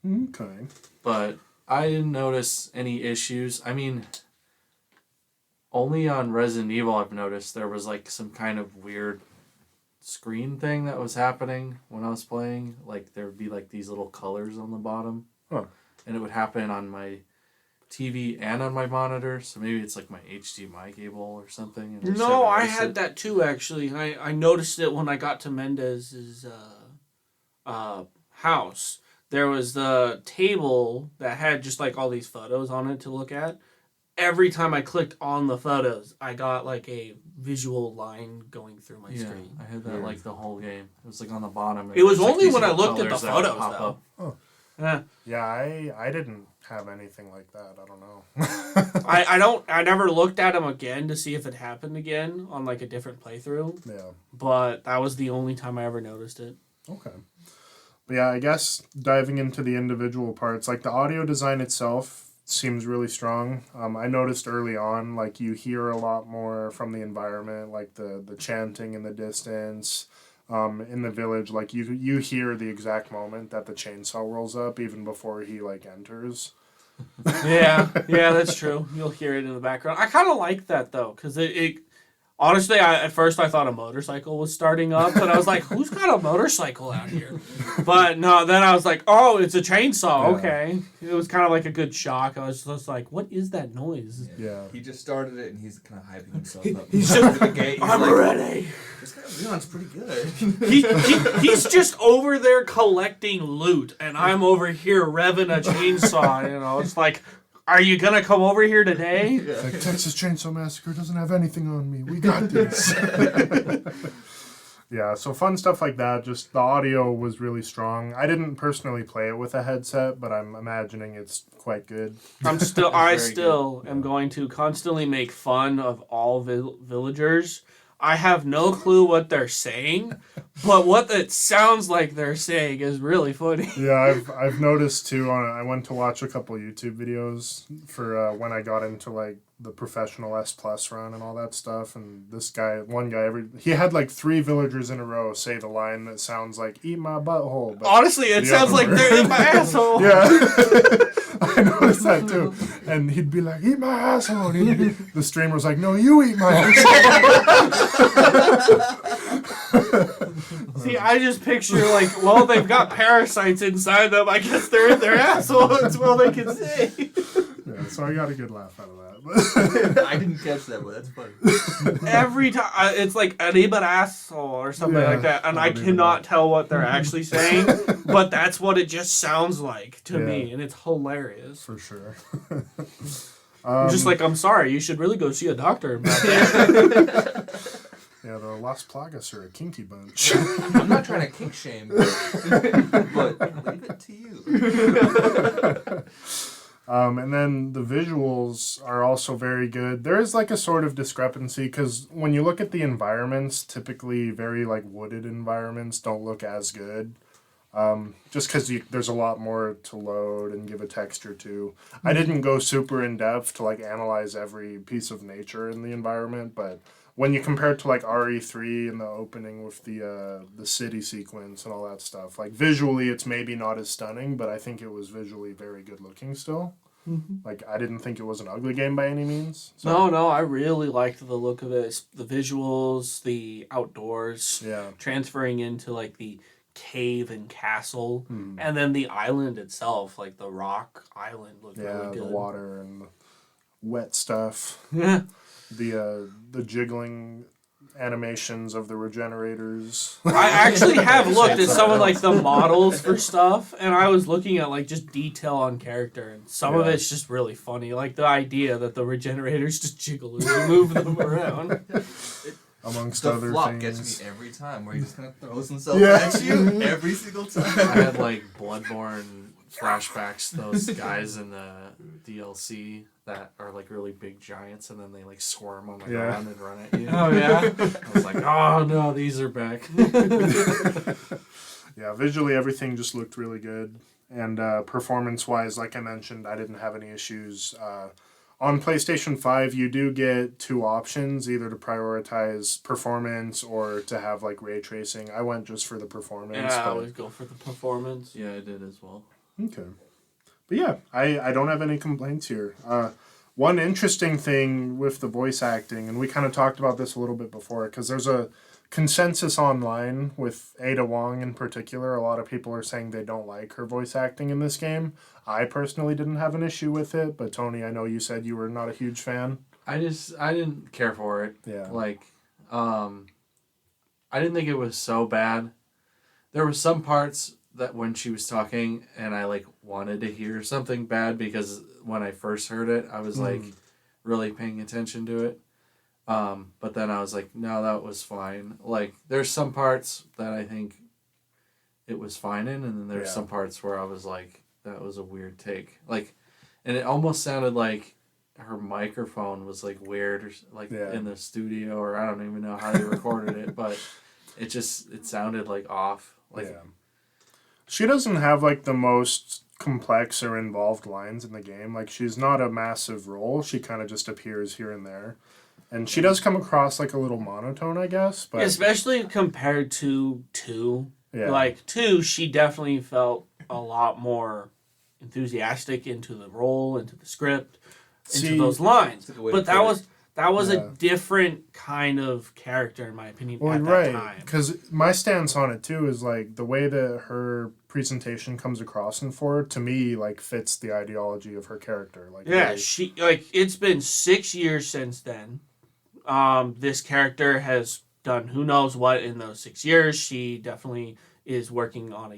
Okay. But I didn't notice any issues. I mean, only on Resident Evil I've noticed there was like some kind of weird screen thing that was happening when I was playing. Like there would be like these little colors on the bottom. Huh. And it would happen on my TV and on my monitor. So maybe it's like my HDMI cable or something. And No, I had that too, actually. I noticed it when I got to Mendez's house. There was the table that had just like all these photos on it to look at. Every time I clicked on the photos, I got like a visual line going through my screen. I had that like the whole game. It was like on the bottom. It was like only these when I little looked at the colors that would photos, pop though. up. Oh. Yeah. Yeah, I didn't have anything like that. I don't know. I never looked at them again to see if it happened again on like a different playthrough. Yeah. But that was the only time I ever noticed it. Okay. But yeah, I guess diving into the individual parts, like the audio design itself seems really strong. I noticed early on, like you hear a lot more from the environment, like the chanting in the distance. In the village, like you hear the exact moment that the chainsaw rolls up, even before he like enters. Yeah, that's true. You'll hear it in the background. I kind of like that though, because it honestly, at first I thought a motorcycle was starting up, and I was like, who's got a motorcycle out here? But no, then I was like, oh, it's a chainsaw. Yeah. Okay. It was kind of like a good shock. I was just like, what is that noise? Yeah. He just started it, and he's kind of hyping himself up. He's At just, the gate. He's I'm like, ready. This guy Leon's pretty good. He's just over there collecting loot, and I'm over here revving a chainsaw. You know, it's like, are you gonna come over here today? It's like, Texas Chainsaw Massacre doesn't have anything on me. We got this. Yeah, so fun stuff like that. Just the audio was really strong. I didn't personally play it with a headset, but I'm imagining it's quite good. I still am going to constantly make fun of all villagers. I have no clue what they're saying, but what it sounds like they're saying is really funny. Yeah, I've noticed too. I went to watch a couple YouTube videos for when I got into like the professional S+ run and all that stuff. And one guy, he had like 3 villagers in a row say the line that sounds like "eat my butthole." But honestly, it sounds like they're in my asshole. Yeah, I noticed that too. And he'd be like, "Eat my asshole." And the streamer was like, "No, you eat my asshole." See, I just picture like, well, they've got parasites inside them. I guess they're in their asshole. That's all they can say. Yeah, so I got a good laugh out of that. I didn't catch that, but that's funny. Every time, it's like an even asshole or something like that, and I cannot tell what they're actually saying, but that's what it just sounds like to me, and it's hilarious. For sure. I'm just like, I'm sorry, you should really go see a doctor about that. Yeah, the Las Plagas are a kinky bunch. I'm not trying to kink shame, but leave it to you. And then the visuals are also very good. There is like a sort of discrepancy because when you look at the environments, typically very like wooded environments don't look as good. Just because there's a lot more to load and give a texture to. I didn't go super in depth to like analyze every piece of nature in the environment, but when you compare it to like RE3 and the opening with the city sequence and all that stuff, like visually it's maybe not as stunning, but I think it was visually very good looking still. Like I didn't think it was an ugly game by any means. So. No, I really liked the look of it. The visuals, the outdoors, Yeah. transferring into like the cave and castle, and then the island itself, like the rock island, looked really good. The water and the wet stuff. Yeah. The jiggling animations of the regenerators. I actually have looked at some of like the models for stuff, and I was looking at like just detail on character, and some of it's just really funny. Like the idea that the regenerators just jiggle as you move them around. Amongst The other flop things. gets me every time, where he just kind of throws himself Yeah. at you every single time. I had like Bloodborne flashbacks. Those guys in the DLC that are like really big giants, and then they like squirm on the ground and run at you. Oh yeah. I was like, oh no, these are back. Yeah, visually everything just looked really good. And performance-wise, like I mentioned, I didn't have any issues. On PlayStation 5, you do get two options, either to prioritize performance or to have like ray tracing. I went just for the performance. Yeah, I but- always go for the performance. Yeah, I did as well. Okay. But yeah, I don't have any complaints here. One interesting thing with the voice acting, and we kind of talked about this a little bit before, because there's a consensus online with Ada Wong in particular. A lot of people are saying they don't like her voice acting in this game. I personally didn't have an issue with it, but Tony, I know you said you were not a huge fan. I didn't care for it. Yeah. Like, I didn't think it was so bad. There were some parts that when she was talking and I like wanted to hear something bad because when I first heard it, I was like really paying attention to it. But then I was like, no, that was fine. Like, there's some parts that I think it was fine in, and then there's some parts where I was like, that was a weird take. Like, and it almost sounded like her microphone was like weird or like in the studio, or I don't even know how they recorded it, but it sounded like off. Like, She doesn't have like the most complex or involved lines in the game. Like, she's not a massive role. She kind of just appears here and there. And she does come across like a little monotone, I guess. But especially compared to 2. Yeah. Like 2, she definitely felt a lot more enthusiastic into the role, into the script, into those lines. But that was a different kind of character, in my opinion, at that time. Because my stance on it too is like the way that her presentation comes across in 4, to me, like fits the ideology of her character. Like, yeah, she it's been 6 years since then. This character has done who knows what in those 6 years. She definitely is working on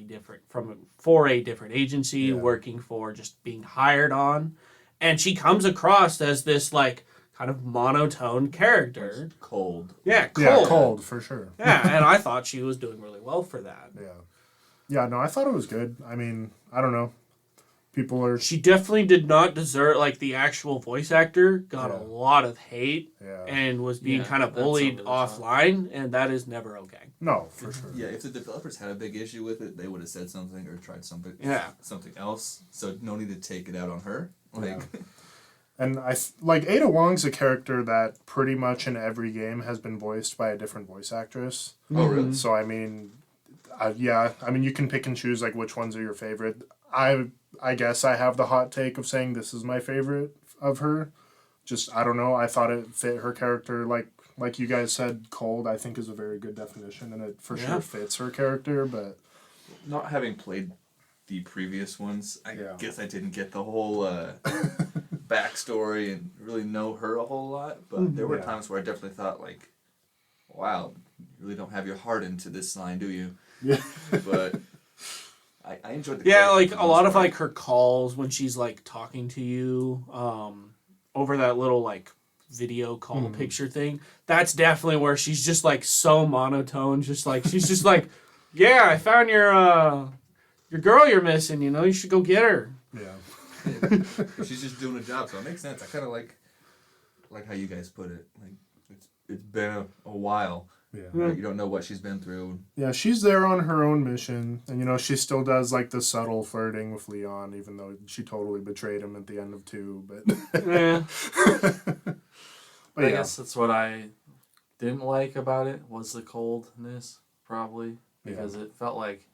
for a different agency, working for just being hired on, and she comes across as this like kind of monotone character. Cold. Yeah, cold. Yeah, cold for sure. Yeah, and I thought she was doing really well for that. Yeah, no, I thought it was good. I mean, I don't know. People are... She definitely did not deserve, like, the actual voice actor got a lot of hate and was being kind of bullied offline, and that is never okay. No, for sure. Yeah, if the developers had a big issue with it, they would have said something or tried something else. So no need to take it out on her. Like, And like Ada Wong's a character that pretty much in every game has been voiced by a different voice actress. Oh, really? So I mean, you can pick and choose like which ones are your favorite. I guess I have the hot take of saying this is my favorite of her. Just, I don't know, I thought it fit her character, like you guys said, cold, I think is a very good definition, and it for sure fits her character, but... Not having played the previous ones, I guess I didn't get the whole backstory and really know her a whole lot, but there were times where I definitely thought, like, wow, you really don't have your heart into this line, do you? Yeah. But... I enjoyed the like a lot of like her calls when she's like talking to you over that little like video call picture thing. That's definitely where she's just like so monotone, just like she's just like, yeah, I found your girl you're missing, you know, you should go get her. Yeah. She's just doing a job, so it makes sense. I kind of like how you guys put it. Like it's been a while. Yeah. Right? You don't know what she's been through. Yeah, she's there on her own mission, and she still does like the subtle flirting with Leon, even though she totally betrayed him at the end of 2. But Yeah. but I yeah, guess that's what I didn't like about it was the coldness, probably, because it felt like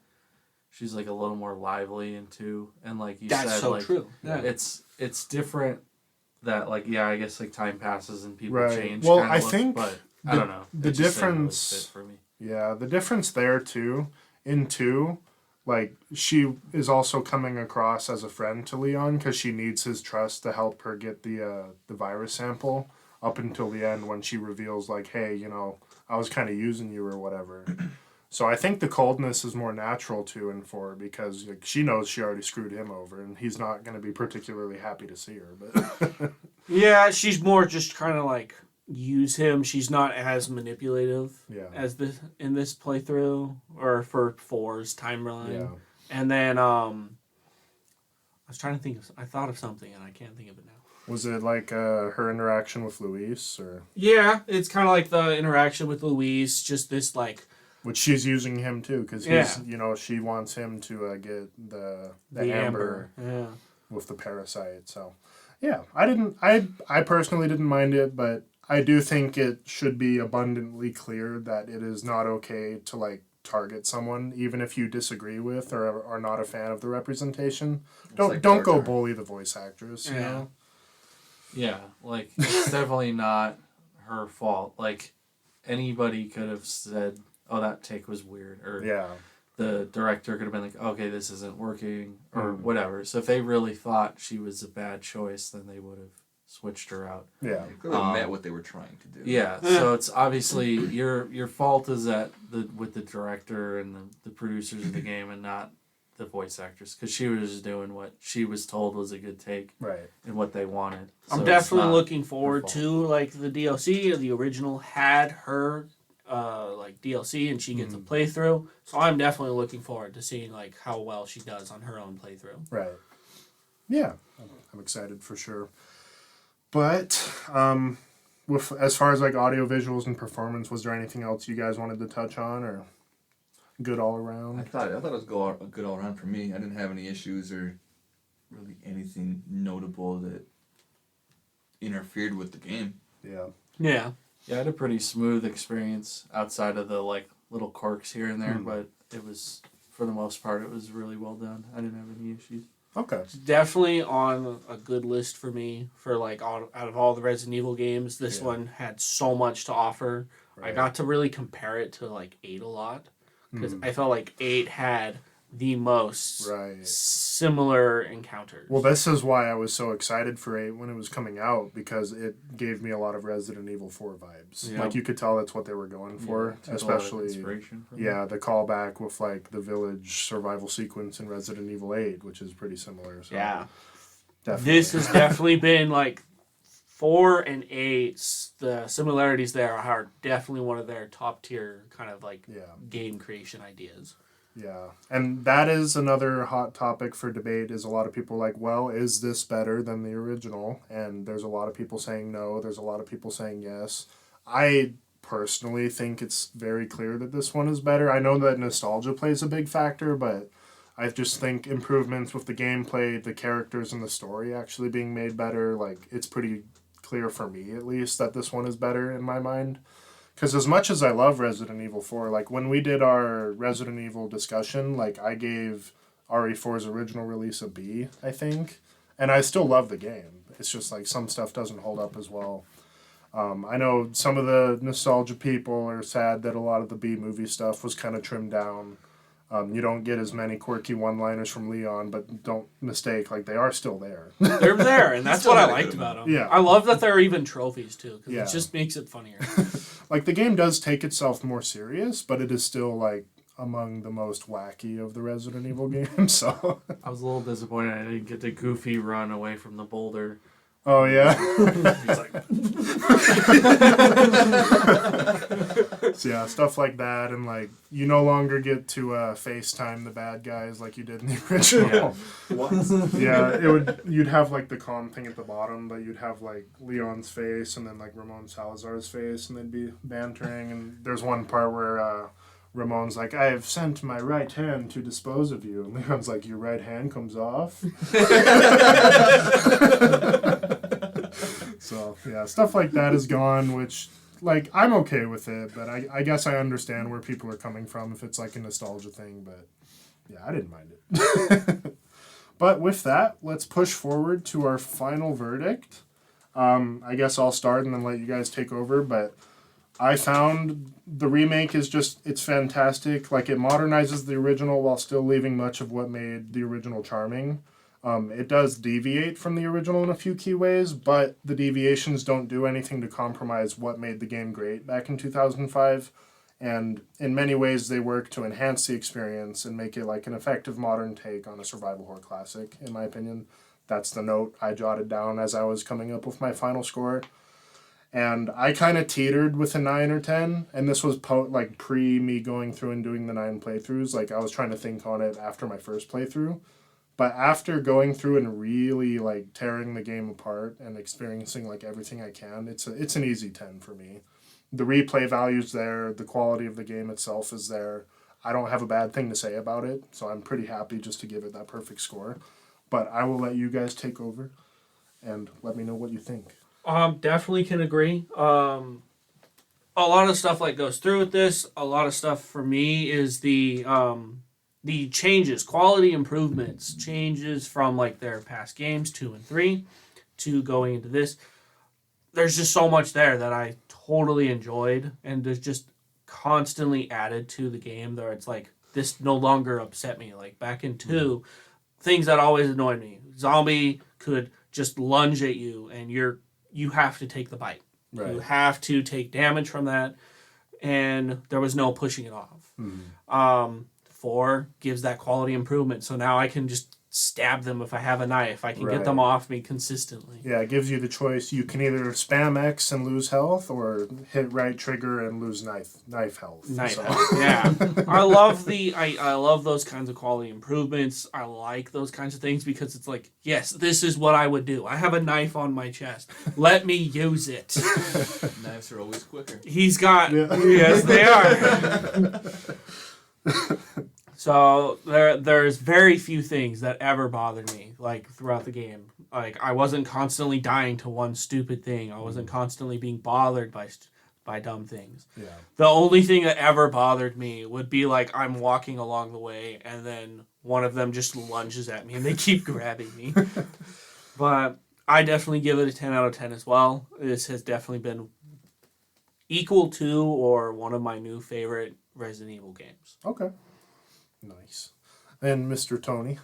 she's like a little more lively in 2, and like you That's said, so like true. Yeah. it's different. That like I guess like time passes and people Right. change. Well, kinda I look, think but I don't know. the It just didn't really difference- fit for me. yeah, the difference there too, in 2, like she is also coming across as a friend to Leon because she needs his trust to help her get the virus sample up until the end when she reveals like, hey, I was kind of using you or whatever. So I think the coldness is more natural 2 and 4 because like, she knows she already screwed him over and he's not going to be particularly happy to see her. But Yeah, she's more just kind of like use him. She's not as manipulative yeah, as in this playthrough or for 4's timeline. yeah. And then I was trying to think I thought of something and I can't think of it now. Was it like her interaction with Luis or Yeah, it's kind of like the interaction with Louise, just this like which she's using him too because he's she wants him to get the amber Yeah. with the parasite. So yeah, I personally didn't mind it, but I do think it should be abundantly clear that it is not okay to like target someone even if you disagree with or are not a fan of the representation. Don't go bully the voice actress, you know? Yeah, like it's definitely not her fault. Like anybody could have said, "Oh, that take was weird," or the director could have been like, "Okay, this isn't working," or whatever. So if they really thought she was a bad choice, then they would have switched her out. Yeah, It could have met what they were trying to do. Yeah, so it's obviously your fault is at with the director and the producers of the game, and not the voice actress, because she was just doing what she was told was a good take, right. and what they wanted. I'm So definitely it's not looking her forward fault. to like the DLC. The original had her like DLC and she gets a playthrough. So I'm definitely looking forward to seeing like how well she does on her own playthrough. Right. Yeah, I'm excited for sure. But with as far as like audio visuals and performance, was there anything else you guys wanted to touch on or good all I around? thought it was good all around for me. I didn't have any issues or really anything notable that interfered with the game. Yeah. Yeah. Yeah, I had a pretty smooth experience outside of the like little quirks here and there, but it was for the most part it was really well done. I didn't have any issues. Okay. Definitely on a good list for me for like out of all the Resident Evil games. This one had so much to offer. Right. I got to really compare it to like 8 a lot because I felt like 8 had the most Right. similar encounters. Well, this is why I was so excited for 8 when it was coming out, because it gave me a lot of Resident Evil 4 vibes. Yeah. Like, you could tell that's what they were going for, Took a lot of especially, inspiration from the callback with, like, the village survival sequence in Resident Evil 8, which is pretty similar. So yeah. definitely. This has definitely been like 4 and 8. The similarities there are definitely one of their top tier kind of like game creation ideas. Yeah, and that is another hot topic for debate, is a lot of people like, well, is this better than the original? And there's a lot of people saying no, there's a lot of people saying yes. I personally think it's very clear that this one is better. I know that nostalgia plays a big factor, but I just think improvements with the gameplay, the characters, and the story actually being made better, like, it's pretty clear for me, at least, that this one is better in my mind. Because as much as I love Resident Evil 4, like, when we did our Resident Evil discussion, like, I gave RE4's original release a B, I think. And I still love the game. It's just, like, some stuff doesn't hold up as well. I know some of the nostalgia people are sad that a lot of the B-movie stuff was kind of trimmed down. You don't get as many quirky one-liners from Leon, but don't mistake, like, they are still there. They're there, and that's Still what I had a liked good about one. them. Yeah. I love that there are even trophies, too, because Yeah. it just makes it funnier. Like, the game does take itself more serious, but it is still, like, among the most wacky of the Resident Evil games, so... I was a little disappointed I didn't get the Goofy run away from the boulder. Oh, yeah? He's like, So yeah, stuff like that, and like you no longer get to FaceTime the bad guys like you did in the original. What? Yeah, you'd have like the calm thing at the bottom, but you'd have like Leon's face and then like Ramon Salazar's face, and they'd be bantering. And there's one part where Ramon's like, "I have sent my right hand to dispose of you," and Leon's like, "Your right hand comes off." So yeah, stuff like that is gone, which like I'm okay with it, but I guess I understand where people are coming from if it's like a nostalgia thing, but yeah, I didn't mind it. But with that, let's push forward to our final verdict. I guess I'll start and then let you guys take over, but I found the remake is just, it's fantastic. Like, it modernizes the original while still leaving much of what made the original charming. It does deviate from the original in a few key ways, but the deviations don't do anything to compromise what made the game great back in 2005. And in many ways, they work to enhance the experience and make it like an effective modern take on a survival horror classic, in my opinion. That's the note I jotted down as I was coming up with my final score. And I kind of teetered with a 9 or 10, and this was like pre me going through and doing the 9 playthroughs. Like, I was trying to think on it after my first playthrough. But after going through and really like tearing the game apart and experiencing like everything I can, it's an easy 10 for me. The replay value's there, the quality of the game itself is there. I don't have a bad thing to say about it, so I'm pretty happy just to give it that perfect score. But I will let you guys take over and let me know what you think. Definitely can agree. A lot of stuff like goes through with this. A lot of stuff for me is the changes, quality improvements, changes from like their past games 2 and 3 to going into this. There's just so much there that I totally enjoyed, and there's just constantly added to the game. There, it's like this no longer upset me. Like back in 2, things that always annoyed me. Zombie could just lunge at you, and you have to take the bite. Right. You have to take damage from that, and there was no pushing it off. 4 gives that quality improvement, so now I can just stab them if I have a knife. I can get them off me consistently. Yeah, it gives you the choice. You can either spam X and lose health, or hit right trigger and lose knife health. Health, yeah. I love those kinds of quality improvements. I like those kinds of things because it's like, yes, this is what I would do. I have a knife on my chest. Let me use it. Knives are always quicker. He's got... Yeah. Yes, they are. So there's very few things that ever bothered me like throughout the game. Like, I wasn't constantly dying to one stupid thing. I wasn't constantly being bothered by dumb things. Yeah. The only thing that ever bothered me would be like I'm walking along the way and then one of them just lunges at me and they keep grabbing me. But I definitely give it a 10 out of 10 as well. This has definitely been equal to or one of my new favorite Resident Evil games. Okay. Nice. And Mr. Tony?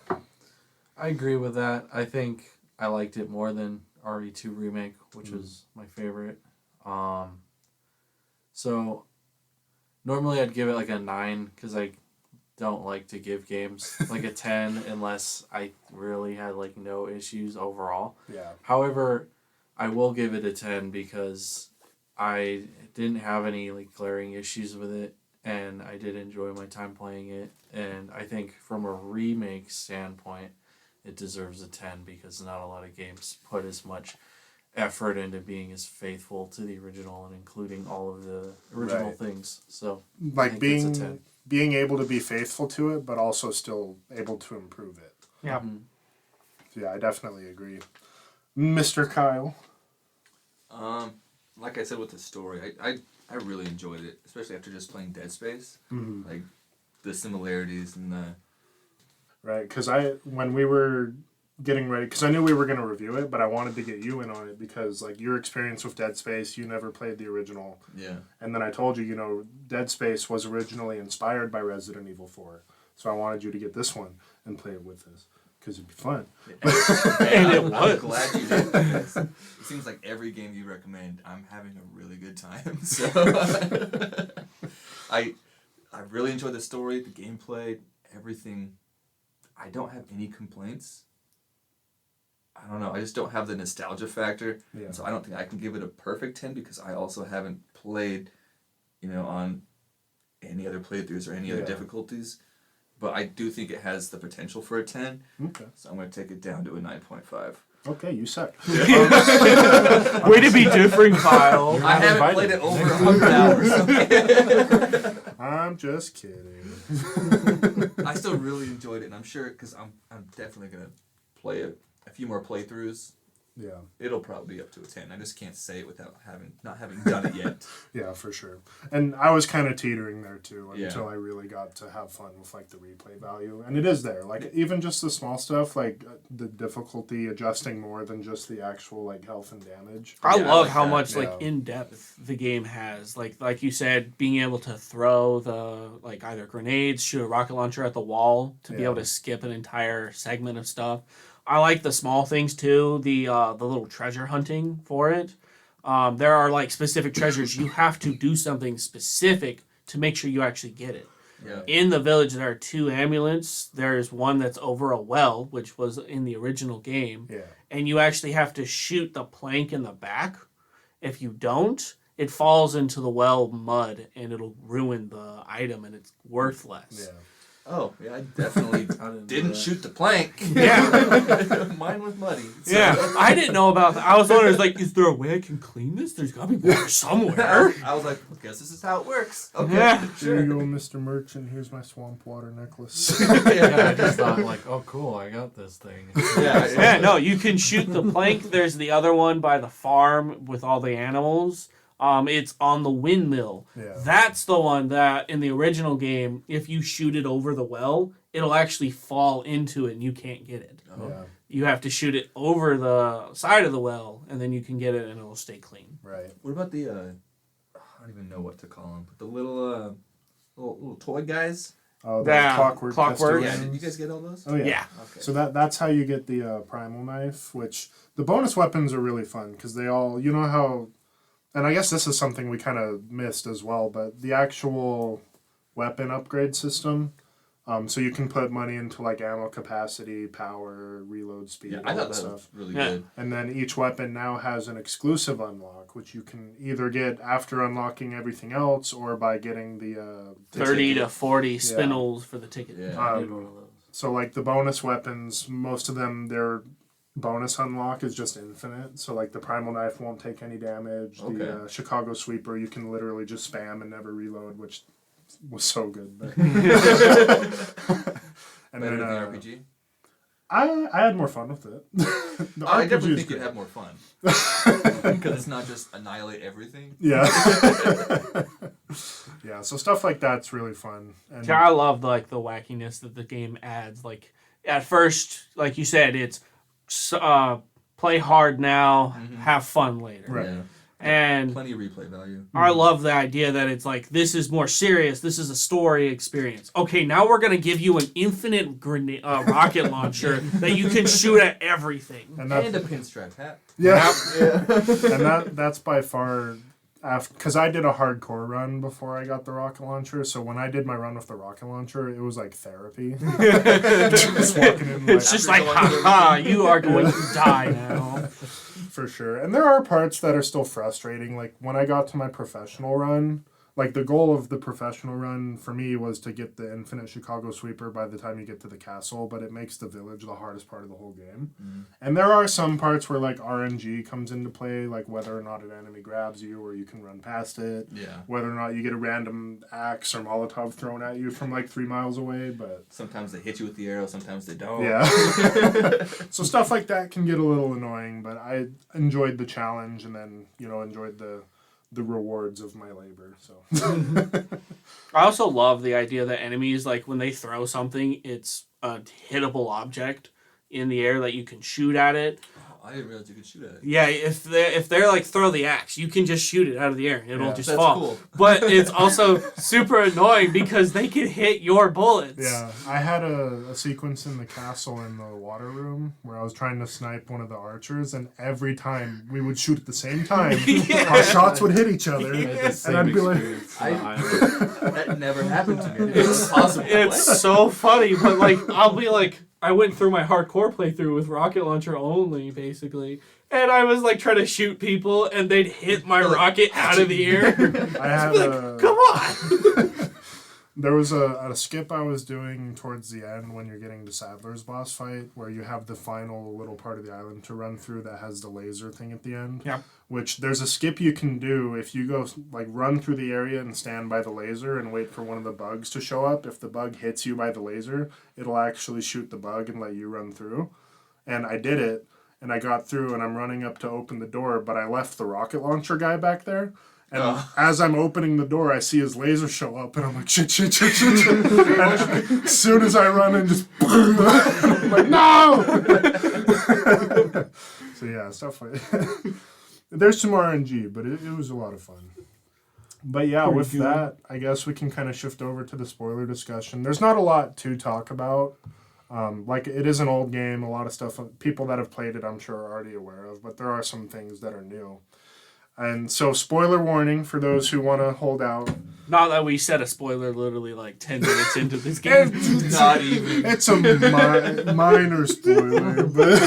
I agree with that. I think I liked it more than RE2 Remake, which was my favorite. So normally I'd give it like a 9 because I don't like to give games like a 10 unless I really had like no issues overall. Yeah. However, I will give it a 10 because I didn't have any like glaring issues with it, and I did enjoy my time playing it. And I think from a remake standpoint, it deserves a 10 because not a lot of games put as much effort into being as faithful to the original and including all of the original things. So like I think it's a 10. being able to be faithful to it, but also still able to improve it. Yeah. Yeah, I definitely agree. Mr. Kyle? Like I said with the story, I really enjoyed it, especially after just playing Dead Space. Like, the similarities and the... Right, because when we were getting ready, because I knew we were going to review it, but I wanted to get you in on it because, like, your experience with Dead Space, you never played the original. Yeah. And then I told you, Dead Space was originally inspired by Resident Evil 4. So I wanted you to get this one and play it with us because it'd be fun. And it was. I'm glad you did because it seems like every game you recommend, I'm having a really good time. So I really enjoyed the story, the gameplay, everything. I don't have any complaints. I don't know. I just don't have the nostalgia factor. Yeah. So I don't think I can give it a perfect 10 because I also haven't played on any other playthroughs or any other difficulties. But I do think it has the potential for a 10. Okay. So I'm going to take it down to a 9.5. Okay, you suck. Way to be differing, Kyle. I haven't played it over 100 hours. Okay? I'm just kidding. I still really enjoyed it, and I'm sure, because I'm definitely going to play it a few more playthroughs. Yeah. It'll probably be up to a 10. I just can't say it without not having done it yet. Yeah, for sure. And I was kind of teetering there too until Yeah. I really got to have fun with like the replay value. And it is there. Like even just the small stuff, like the difficulty adjusting more than just the actual like health and damage. I Yeah, I love like how that. much like Yeah. in depth the game has. Like you said, being able to throw the like either grenades, shoot a rocket launcher at the wall to be Yeah. able to skip an entire segment of stuff. I like the small things too. The little treasure hunting for it. There are like specific treasures. You have to do something specific to make sure you actually get it. Yeah. In the village, there are 2 amulets. There's one that's over a well, which was in the original game. Yeah. And you actually have to shoot the plank in the back. If you don't, it falls into the well mud and it'll ruin the item and it's worthless. Yeah. Oh, yeah, I definitely didn't shoot the plank. Yeah. Mine was muddy. So. Yeah, I didn't know about that. I was wondering, like, is there a way I can clean this? There's got to be water somewhere. I was like, I guess this is how it works. Okay, Yeah. Here sure. you go, Mr. Merchant. Here's my swamp water necklace. Yeah, I just thought like, oh cool, I got this thing. Yeah, no, you can shoot the plank. There's the other one by the farm with all the animals. It's on the windmill. Yeah. That's the one that in the original game, if you shoot it over the well, it'll actually fall into it and you can't get it. Yeah. You have to shoot it over the side of the well and then you can get it and it'll stay clean. Right. What about the, I don't even know what to call them, but the little toy guys? Oh, the Yeah, clockwork. clockwork. Yeah, pestilence. did you guys get all those? Oh yeah. Yeah. Okay. So that's how you get the primal knife, which the bonus weapons are really fun because they all, you know how, and I guess this is something we kind of missed as well, but the actual weapon upgrade system, so you can put money into like ammo capacity, power, reload speed, Yeah, all I thought that that stuff. was really Yeah. good. And then each weapon now has an exclusive unlock, which you can either get after unlocking everything else or by getting the 30 ticket. to 40 spinels for the ticket. Yeah. I did one of those. So like the bonus weapons, most of them their bonus unlock is just infinite. So like the primal knife won't take any damage. Okay. The Chicago sweeper you can literally just spam and never reload, which was so good. But and Better then than the RPG? I had more fun with it. The I RPG definitely is think you'd great. have more fun. Because it's not just annihilate everything. Yeah. Yeah, so stuff like that's really fun. And I love like the wackiness that the game adds. Like at first, like you said, it's play hard now, have fun later. Right. Yeah. And Plenty of replay value. I love the idea that it's like this is more serious. This is a story experience. Okay, now we're gonna give you an infinite rocket launcher that you can shoot at everything. and And that, a pinstripe hat. yeah. And that's by far because I did a hardcore run before I got the rocket launcher. So when I did my run with the rocket launcher, it was like therapy. Just walking in, It's just like, ha ha, you are going to die now. for sure. And there are parts that are still frustrating. Like when I got to my professional run, like the goal of the professional run for me was to get the infinite Chicago sweeper by the time you get to the castle, but it makes the village the hardest part of the whole game. And there are some parts where like RNG comes into play, like whether or not an enemy grabs you or you can run past it. Yeah. Whether or not you get a random axe or Molotov thrown at you from like 3 miles away, but Sometimes they hit you with the arrow, sometimes they don't. yeah. So stuff like that can get a little annoying, but I enjoyed the challenge and then, enjoyed the rewards of my labor. So I also love the idea that enemies, like when they throw something, it's a hittable object in the air that you can shoot at it. I didn't realize you could shoot at it. Yeah, if they're like throw the axe, you can just shoot it out of the air and it'll Yeah. just That's fall. cool. But it's also super annoying because they can hit your bullets. yeah, I had a sequence in the castle in the water room where I was trying to snipe one of the archers, and every time we would shoot at the same time, Yeah. our shots would hit each other. I had the same I'd be like- experience. That never happened to me. It's impossible. It's so funny, but like I'll be like I went through my hardcore playthrough with rocket launcher only, basically, and I was like trying to shoot people, and they'd hit my rocket out of the air. I had Come on! there was a skip I was doing towards the end when you're getting to Sadler's boss fight, where you have the final little part of the island to run through that has the laser thing at the end. Yeah. Which there's a skip you can do if you go like run through the area and stand by the laser and wait for one of the bugs to show up. If the bug hits you by the laser, it'll actually shoot the bug and let you run through. And I did it, and I got through, and I'm running up to open the door, but I left the rocket launcher guy back there. And as I'm opening the door, I see his laser show up, and I'm like, shit. And as soon as I run in, just boom, I'm like, no! So yeah, stuff like there's some RNG, but it was a lot of fun. But yeah, with that, I guess we can kind of shift over to the spoiler discussion. There's not a lot to talk about. Like, it is an old game. A lot of stuff people that have played it, I'm sure, are already aware of. But there are some things that are new. And so, spoiler warning for those who want to hold out. Not that we said a spoiler literally like 10 minutes into this game. Not even. It's a minor spoiler, but...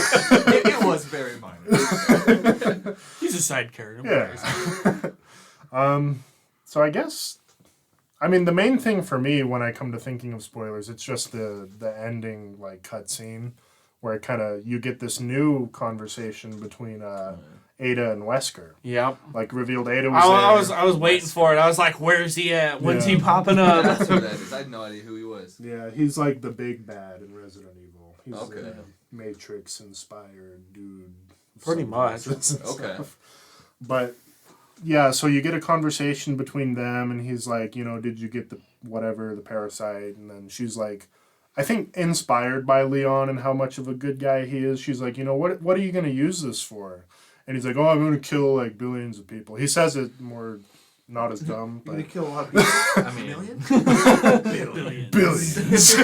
it was very minor. He's a side character. Yeah. So I guess... I mean, the main thing for me when I come to thinking of spoilers, it's just the ending, like, cutscene, where kind of you get this new conversation between Ada and Wesker. Yep. Like, revealed Ada was I was waiting for it. I was like, where's he at? When's he popping up? That's who that is. I had no idea who he was. Yeah, he's like the big bad in Resident Evil. He's Okay. the Matrix-inspired dude. Pretty much. Okay. But... yeah, so you get a conversation between them, and he's like, you know, did you get the whatever, the parasite? And then she's like, I think inspired by Leon and how much of a good guy he is, she's like, you know, what are you going to use this for? And he's like, oh, I'm going to kill, like, billions of people. He says it more, not as dumb, but... You're going to kill a lot of people? I mean, Billions.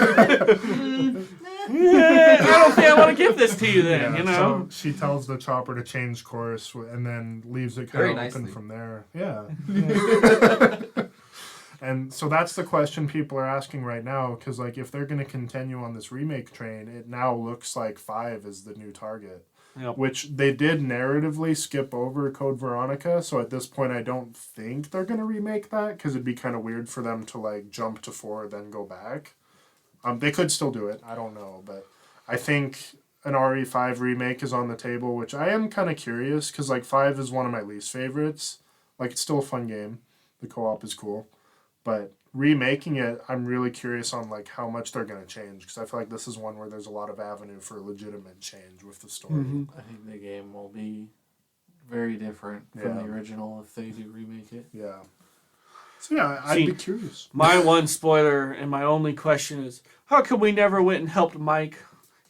I don't think I want to give this to you then, Yeah, you know? So she tells the chopper to change course and then leaves it kind Very of open nicely. from there. Yeah. And so that's the question people are asking right now, because like if they're going to continue on this remake train, it now looks like 5 is the new target. Yep. Which they did narratively skip over Code Veronica, so at this point I don't think they're going to remake that, because it'd be kind of weird for them to like jump to 4 then go back. They could still do it, I don't know, but I think an RE5 remake is on the table, which I am kind of curious, because like 5 is one of my least favorites. Like, it's still a fun game, the co-op is cool, but remaking it, I'm really curious on like how much they're going to change, because I feel like this is one where there's a lot of avenue for legitimate change with the story. Mm-hmm. I think the game will be very different from the original if they do remake it. Yeah. So yeah, I'd be curious. My one spoiler and my only question is, how come we never went and helped Mike?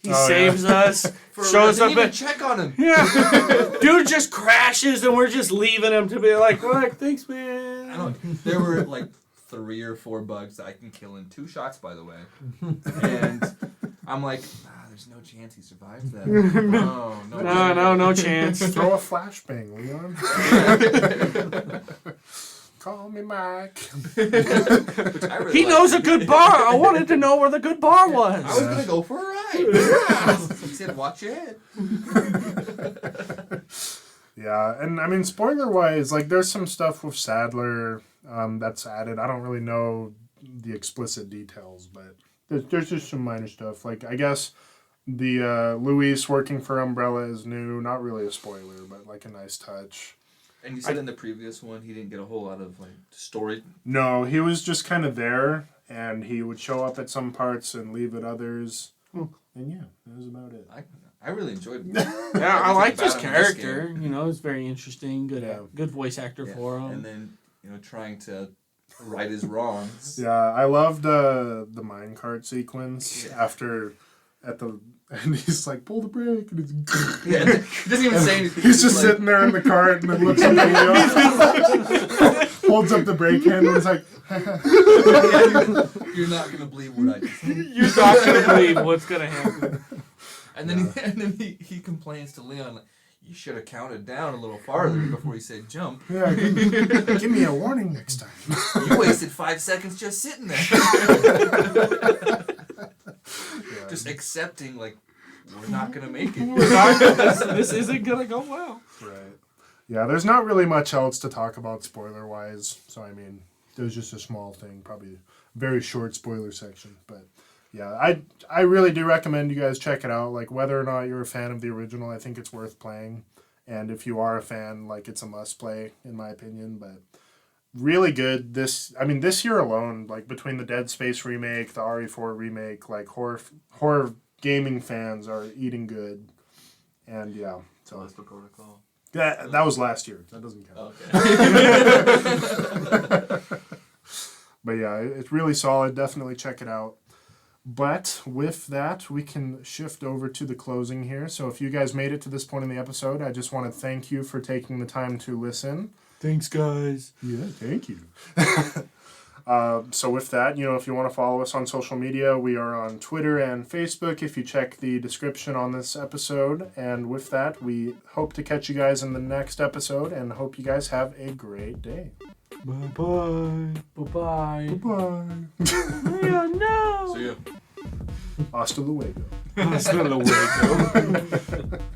He saves us, shows up, and check on him. Yeah, dude just crashes, and we're just leaving him to be like, thanks, man. There were like 3 or 4 bugs that I can kill in 2 shots, by the way, and I'm like, there's no chance he survives that. No chance. Throw a flashbang, Leon. Call me Mike. He knows a good bar. I wanted to know where the good bar was. I was going to go for a ride. He said, watch your head. Yeah, and I mean, spoiler-wise, like, there's some stuff with Sadler that's added. I don't really know the explicit details, but there's just some minor stuff. Like, I guess the Luis working for Umbrella is new. Not really a spoiler, but, like, a nice touch. And you said in the previous one he didn't get a whole lot of like story. No, he was just kind of there, and he would show up at some parts and leave at others. And yeah, that was about it. I really enjoyed it. Yeah, I liked his character. You know, it's very interesting. Good voice actor for him. And then trying to right his wrongs. Yeah, I loved the minecart sequence and he's like, pull the brake, and it's He doesn't even say anything. He's just sitting there in the cart and then looks up the wheel, holds up the brake handle, and is like, you're not gonna believe what I just said. You're not gonna believe what's gonna happen. And then he complains to Leon, like, you should have counted down a little farther before he said jump. Yeah, give me a warning next time. You wasted 5 seconds just sitting there. Just accepting like we're not gonna make it. This isn't gonna go well. Right. Yeah, there's not really much else to talk about spoiler wise. So I mean, there's just a small thing, probably a very short spoiler section. But yeah, I really do recommend you guys check it out. Like whether or not you're a fan of the original, I think it's worth playing. And if you are a fan, like it's a must play in my opinion. But really good. This year alone, like between the Dead Space remake, the RE4 remake, like horror gaming fans are eating good. And yeah, so Celestial Protocol. that was last year. That doesn't count. Okay. But yeah, it's really solid. Definitely check it out. But with that, we can shift over to the closing here. So if you guys made it to this point in the episode, I just want to thank you for taking the time to listen. Thanks, guys. Yeah, thank you. So with that, if you want to follow us on social media, we are on Twitter and Facebook if you check the description on this episode. And with that, we hope to catch you guys in the next episode and hope you guys have a great day. Bye-bye. Bye-bye. Bye. Oh, no. See ya. Hasta luego. Hasta luego.